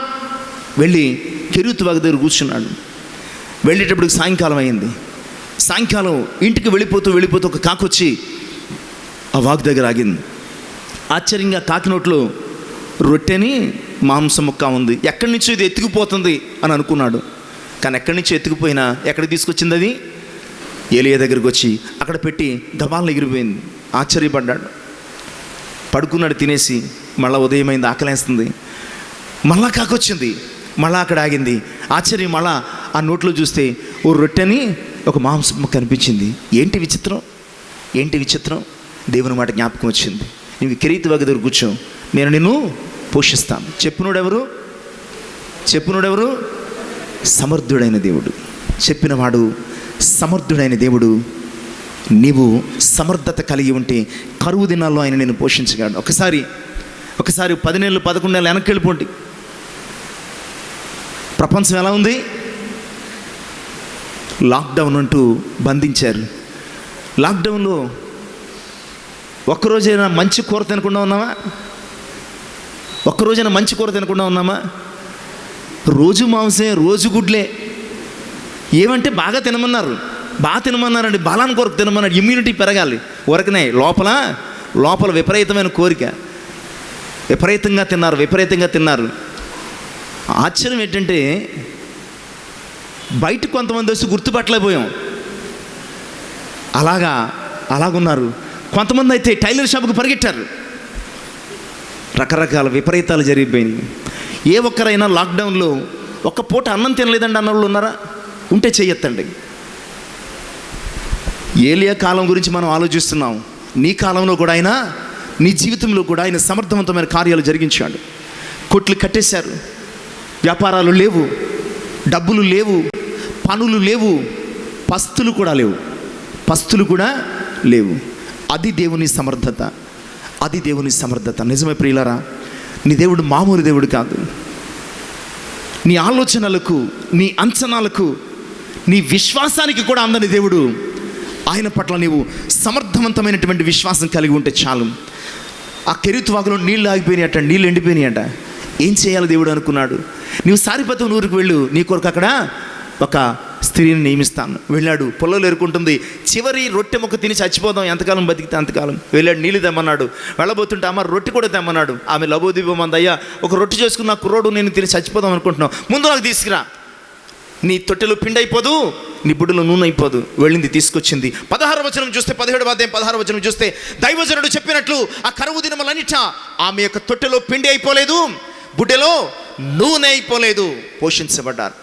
వెళ్ళి కెరీతు వాగు దగ్గర కూర్చున్నాడు. వెళ్ళేటప్పటికి సాయంకాలం అయింది. సాయంకాలం ఇంటికి వెళ్ళిపోతూ ఒక కాకి వచ్చి ఆ వాగు దగ్గర ఆగింది. ఆశ్చర్యంగా కాకి నోట్లో రొట్టెని మాంసం ముక్క ఉంది. ఎక్కడి నుంచో ఇది ఎత్తుకుపోతుంది అని అనుకున్నాడు. కానీ ఎక్కడి నుంచో ఎత్తుకుపోయినా ఎక్కడికి తీసుకొచ్చింది అది? ఏలీయా దగ్గరికి వచ్చి అక్కడ పెట్టి దబాలను ఎగిరిపోయింది. ఆశ్చర్యపడ్డాడు. పడుకున్నాడు తినేసి. మళ్ళీ ఉదయమైంది, ఆకలేస్తుంది. మళ్ళా కాకొచ్చింది, మళ్ళా అక్కడ ఆగింది. ఆశ్చర్యం. మళ్ళా ఆ నోట్లో చూస్తే ఓ రొట్టెని ఒక మాంసం ముక్క కనిపించింది. ఏంటి విచిత్రం? దేవుని మాట జ్ఞాపకం వచ్చింది. నీవు కెరీతు వాగు దగ్గర కూర్చో, నేను నిన్ను పోషిస్తాను. చెప్పునోడెవరు? సమర్థుడైన దేవుడు. చెప్పినవాడు సమర్థుడైన దేవుడు. నీవు సమర్థత కలిగి ఉంటే కరువు దినాల్లో ఆయన నేను పోషించగలడు. ఒకసారి 10 నెలలు 11 నెలలు వెనక్కి వెళ్ళిపోండి. ప్రపంచం ఎలా ఉంది? లాక్డౌన్ అంటూ బంధించారు. లాక్డౌన్లో ఒక్కరోజైనా మంచి కూర తినకుండా ఉన్నామా? రోజు మాంసే, రోజు గుడ్లే. ఏమంటే బాగా తినమన్నారండి. బలాన్ని కొరకు తినమన్నాడు. ఇమ్యూనిటీ పెరగాలి. ఉరకనే లోపల విపరీతమైన కోరిక. విపరీతంగా తిన్నారు. ఆశ్చర్యం ఏంటంటే బయట కొంతమంది వచ్చి గుర్తుపట్టలేకపోయాం. అలాగున్నారు. కొంతమంది అయితే టైలర్ షాప్కి పరిగెట్టారు. రకరకాల విపరీతాలు జరిగిపోయినాయి. ఏ ఒక్కరైనా లాక్డౌన్లో ఒక్క పూట అన్నం తినలేదండి అన్నోళ్ళు ఉన్నారా? ఉంటే చెయ్యొద్దండి. ఏలియా కాలం గురించి మనం ఆలోచిస్తున్నాం. నీ కాలంలో కూడా ఆయన, నీ జీవితంలో కూడా ఆయన సమర్థవంతమైన కార్యాలు జరిగించాడు. కొట్లు కట్టేశారు, వ్యాపారాలు లేవు, డబ్బులు లేవు, పనులు లేవు, పస్తులు కూడా లేవు. అది దేవుని సమర్థత. నిజమే ప్రియులారా, నీ దేవుడు మామూలు దేవుడు కాదు. నీ ఆలోచనలకు, నీ అంచనాలకు, నీ విశ్వాసానికి కూడా అందని దేవుడు. ఆయన పట్ల నీవు సమర్థవంతమైనటువంటి విశ్వాసం కలిగి ఉంటే చాలు. ఆ కెరీతు వాగులో నీళ్ళు ఎండిపోయినాయట. ఏం చేయాలి దేవుడు అనుకున్నాడు? నీవు సారిపతం ఊరికి వెళ్ళు, నీ కొరకు అక్కడ ఒక స్త్రీని నియమిస్తాను. వెళ్ళాడు. పొలంలో ఎరుకుంటుంది. చివరి రొట్టె ముక్క తిని చచ్చిపోదాం, ఎంతకాలం బతికితే అంతకాలం. వెళ్ళాడు, నీళ్ళు తెమ్మన్నాడు. వెళ్ళబోతుంటే అమ్మ రొట్టె కూడా తెమ్మన్నాడు. ఆమె లబోదీపమంది, అయ్యా ఒక రొట్టె చేసుకుని నా కుర్రోడు నేను తిని చచ్చిపోదాం అనుకుంటున్నావు, ముందు నాకు తీసుకురా. నీ తొట్టెలో పిండి అయిపోదు, నీ బుడ్డలో నూనె అయిపోదు. వెళ్ళింది, తీసుకొచ్చింది. 16వ వచనం చూస్తే, 17వ అధ్యాయం 16వ వచనం చూస్తే, దైవజనుడు చెప్పినట్లు ఆ కరువు దినములన్నిట ఆమె యొక్క తొట్టెలో పిండి అయిపోలేదు, బుడ్డెలో నూనె అయిపోలేదు. పోషించబడ్డారు.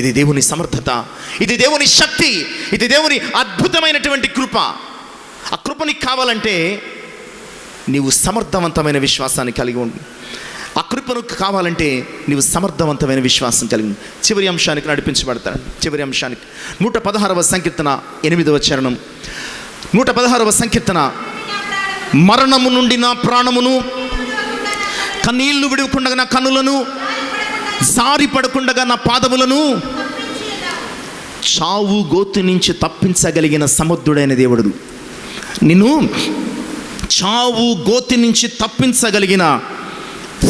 ఇది దేవుని సమర్థత, ఇది దేవుని శక్తి, ఇది దేవుని అద్భుతమైనటువంటి కృప. ఆ కృప నీకు కావాలంటే నీవు సమర్థవంతమైన విశ్వాసాన్ని కలిగి ఉండు. ఆ కృపను కావాలంటే నీవు సమర్థవంతమైన విశ్వాసం కలిగి. చివరి అంశానికి నడిపించబడతాడు. చివరి అంశానికి 116వ సంకీర్తన 8వ చరణం. 116వ సంకీర్తన, మరణము నుండి నా ప్రాణమును, కన్నీళ్లు విడువకుండగా నా కన్నులను, జారి పడకుండగా నా పాదములను, చావు గోతి నుంచి తప్పించగలిగిన సమర్థుడైన దేవుడు. నిన్ను చావు గోతి నుంచి తప్పించగలిగిన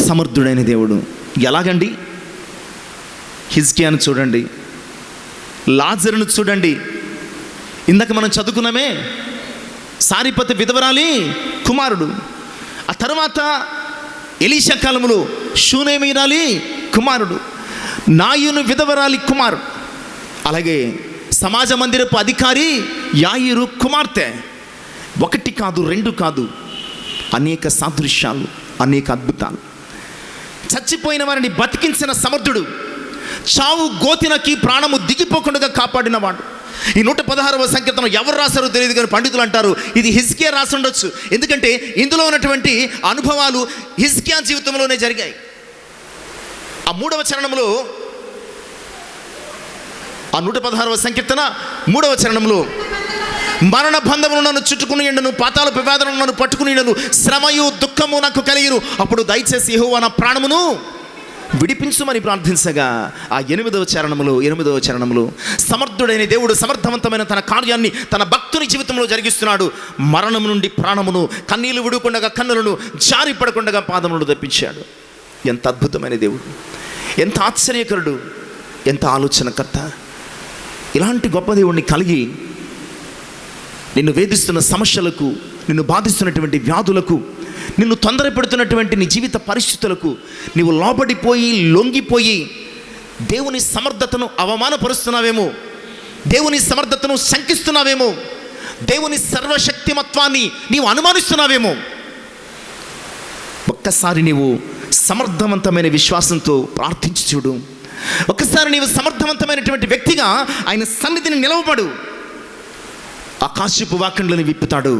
సమర్థుడైన దేవుడు. ఎలాగండి? హిజ్కియాను చూడండి, లాజరును చూడండి. ఇందాక మనం చదువుకున్నామే, సారిపతి విధవరాలి కుమారుడు. ఆ తర్వాత ఎలీషా కాలములో షూనేమీరాలి కుమారుడు, నాయును విధవరాలి కుమారుడు. అలాగే సమాజ మందిరపు అధికారి యాయిరు కుమార్తె. 1 కాదు 2 కాదు, అనేక సాదృశ్యాలు, అనేక అద్భుతాలు. చచ్చిపోయిన వారిని బతికించిన సమర్థుడు, చావు గోతినకి ప్రాణము దిగిపోకుండా కాపాడినవాడు. ఈ 116వ సంకీర్తన ఎవరు రాశారో తెలియదు, కానీ పండితులు అంటారు ఇది హిజ్కియా రాసి ఉండొచ్చు. ఎందుకంటే ఇందులో ఉన్నటువంటి అనుభవాలు హిజ్కియా జీవితంలోనే జరిగాయి. ఆ 3వ చరణంలో, ఆ 116వ సంకీర్తన 3వ చరణంలో, మరణ బంధములు నన్ను చుట్టుకుని ఎండును, పాతాళ వివాదములు నన్ను పట్టుకుని ఎండును, శ్రమయు దుఃఖము నాకు కలిగిను. అప్పుడు దయచేసి యెహోవా నా ప్రాణమును విడిపించుమని ప్రార్థించగా ఆ 8వ చరణములో సమర్థుడైన దేవుడు సమర్థవంతమైన తన కార్యాన్ని తన భక్తుని జీవితంలో జరిగిస్తున్నాడు. మరణం నుండి ప్రాణమును, కన్నీళ్లు విడుకుండగా కన్నులను, జారి పడకుండగా పాదములను తప్పించాడు. ఎంత అద్భుతమైన దేవుడు, ఎంత ఆశ్చర్యకరుడు, ఎంత ఆలోచనకర్త. ఇలాంటి గొప్ప దేవుడిని కలిగి నిన్ను వేధిస్తున్న సమస్యలకు, నిన్ను బాధిస్తున్నటువంటి వ్యాధులకు, నిన్ను తొందరపెడుతున్నటువంటి నీ జీవిత పరిస్థితులకు నీవు లోబడిపోయి లొంగిపోయి దేవుని సమర్థతను అవమానపరుస్తున్నావేమో, దేవుని సమర్థతను శంకిస్తున్నావేమో, దేవుని సర్వశక్తిమత్వాన్ని నీవు అనుమానిస్తున్నావేమో. ఒక్కసారి నీవు సమర్థవంతమైన విశ్వాసంతో ప్రార్థించి చూడు. ఒక్కసారి నీవు సమర్థవంతమైనటువంటి వ్యక్తిగా ఆయన సన్నిధిని నిలవబడు. ఆకాశపు వాకిండ్లను విప్పుతాడు.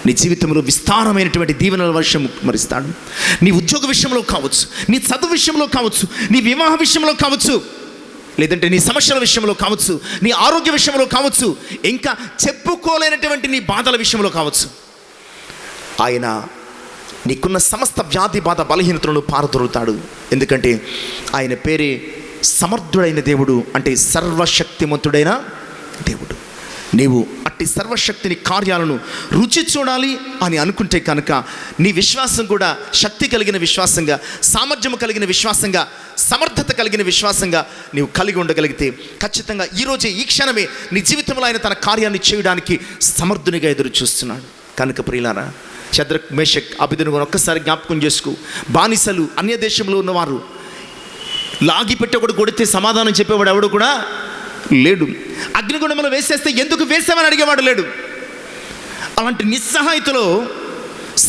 నీ జీవితంలో విస్తారమైనటువంటి దీవెనల వర్షం కుమ్మరిస్తాడు. నీ ఉద్యోగ విషయంలో కావచ్చు, నీ చదువు విషయంలో కావచ్చు, నీ వివాహ విషయంలో కావచ్చు, లేదంటే నీ సమస్యల విషయంలో కావచ్చు, నీ ఆరోగ్య విషయంలో కావచ్చు, ఇంకా చెప్పుకోలేనటువంటి నీ బాధల విషయంలో కావచ్చు, ఆయన నీకున్న సమస్త వ్యాధి బాధ బలహీనతలను పారదొరుతాడు. ఎందుకంటే ఆయన పేరే సమర్థుడైన దేవుడు, అంటే సర్వశక్తిమంతుడైన దేవుడు. నీవు అట్టి సర్వశక్తిని కార్యాలను రుచి చూడాలి అని అనుకుంటే కనుక నీ విశ్వాసం కూడా శక్తి కలిగిన విశ్వాసంగా, సామర్థ్యం కలిగిన విశ్వాసంగా, సమర్థత కలిగిన విశ్వాసంగా నీవు కలిగి ఉండగలిగితే ఖచ్చితంగా ఈరోజే ఈ క్షణమే నీ జీవితంలో ఆయన తన కార్యాన్ని చేయడానికి సమర్థునిగా ఎదురు చూస్తున్నాడు. కనుక ప్రియులారా, షద్రక్, మేషక్, అబేద్నెగోను ఒక్కసారి జ్ఞాపకం చేసుకో. బానిసలు, అన్య దేశంలో ఉన్నవారు, లాగిపెట్టి ఒకడు కొడితే సమాధానం చెప్పేవాడు ఎవడు కూడా లేడు. అగ్నిగుండంలో వేసేస్తే ఎందుకు వేసామని అడిగేవాడు లేడు. అలాంటి నిస్సహాయతలో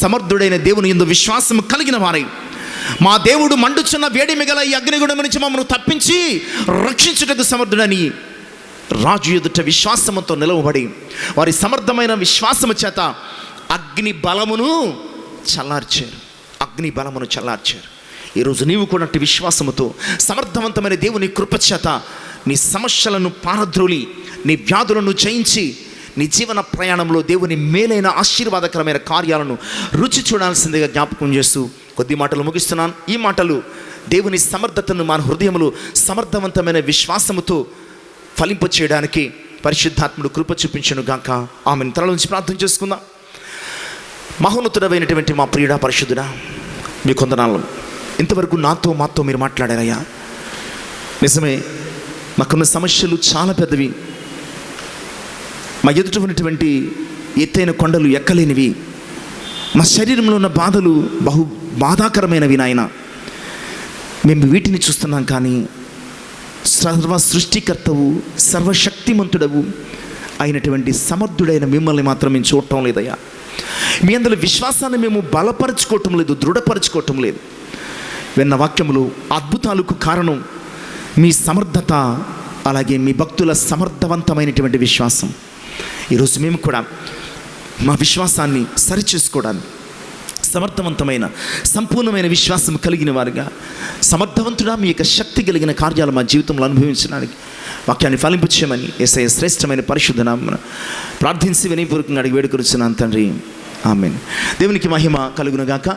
సమర్థుడైన దేవుని యందు విశ్వాసం కలిగిన వారై, మా దేవుడు మండుచున్న వేడి మిగల ఈ అగ్నిగుండం నుంచి మమ్మల్ని తప్పించి రక్షించుటకు సమర్థుడని రాజు ఎదుట విశ్వాసంతో నిలవబడి వారి సమర్థమైన విశ్వాసము చేత అగ్ని బలమును చల్లార్చారు. ఈరోజు నీవు కూడా అట్టి విశ్వాసముతో సమర్థవంతమైన దేవుని కృపచేత నీ సమస్యలను పారద్రోలి, నీ వ్యాధులను జయించి, నీ జీవన ప్రయాణంలో దేవుని మేలైన ఆశీర్వాదకరమైన కార్యాలను రుచి చూడాల్సిందిగా జ్ఞాపకం చేస్తూ కొద్ది మాటలు ముగిస్తున్నాను. ఈ మాటలు దేవుని సమర్థతను మన హృదయములో సమర్థవంతమైన విశ్వాసముతో ఫలింప చేయడానికి పరిశుద్ధాత్ముడు కృప చూపించును గాక. ఆమెను తల నుంచి ప్రార్థన చేసుకుందాం. మహోన్నతుడమైనటువంటి మా ప్రియుడా, పరిశుద్ధుడా, మీ కొందనాలు ఇంతవరకు మాతో మీరు మాట్లాడారయ్యా. నిజమే, మాకున్న సమస్యలు చాలా పెద్దవి. మా ఎదుట ఉన్నటువంటి ఎత్తైన కొండలు ఎక్కలేనివి. మా శరీరంలో ఉన్న బాధలు బహు బాధాకరమైనవి నాయన. మేము వీటిని చూస్తున్నాం, కానీ సర్వ సృష్టికర్తవు, సర్వశక్తిమంతుడవు అయినటువంటి సమర్థుడైన మిమ్మల్ని మాత్రం మేము చూడటం లేదయ్యా. మీ అందులో విశ్వాసాన్ని మేము బలపరచుకోవటం లేదు, దృఢపరచుకోవటం లేదు. విన్న వాక్యములు అద్భుతాలకు కారణం మీ సమర్థత, అలాగే మీ భక్తుల సమర్థవంతమైనటువంటి విశ్వాసం. ఈరోజు మేము కూడా మా విశ్వాసాన్ని సరిచేసుకోవడానికి సమర్థవంతమైన సంపూర్ణమైన విశ్వాసం కలిగిన వారుగా, సమర్థవంతుడా మీ యొక్క శక్తి కలిగిన కార్యాలు మా జీవితంలో అనుభవించడానికి వాక్యాన్ని ఫలింపు చేయమని యేసయ్య శ్రేష్టమైన పరిశుద్ధ నామమున ప్రార్థించి వినయపూర్వకంగా అడిగి వేడుకొనుచున్నాను తండ్రి. ఆమేన్. దేవునికి మహిమ కలుగును గాక.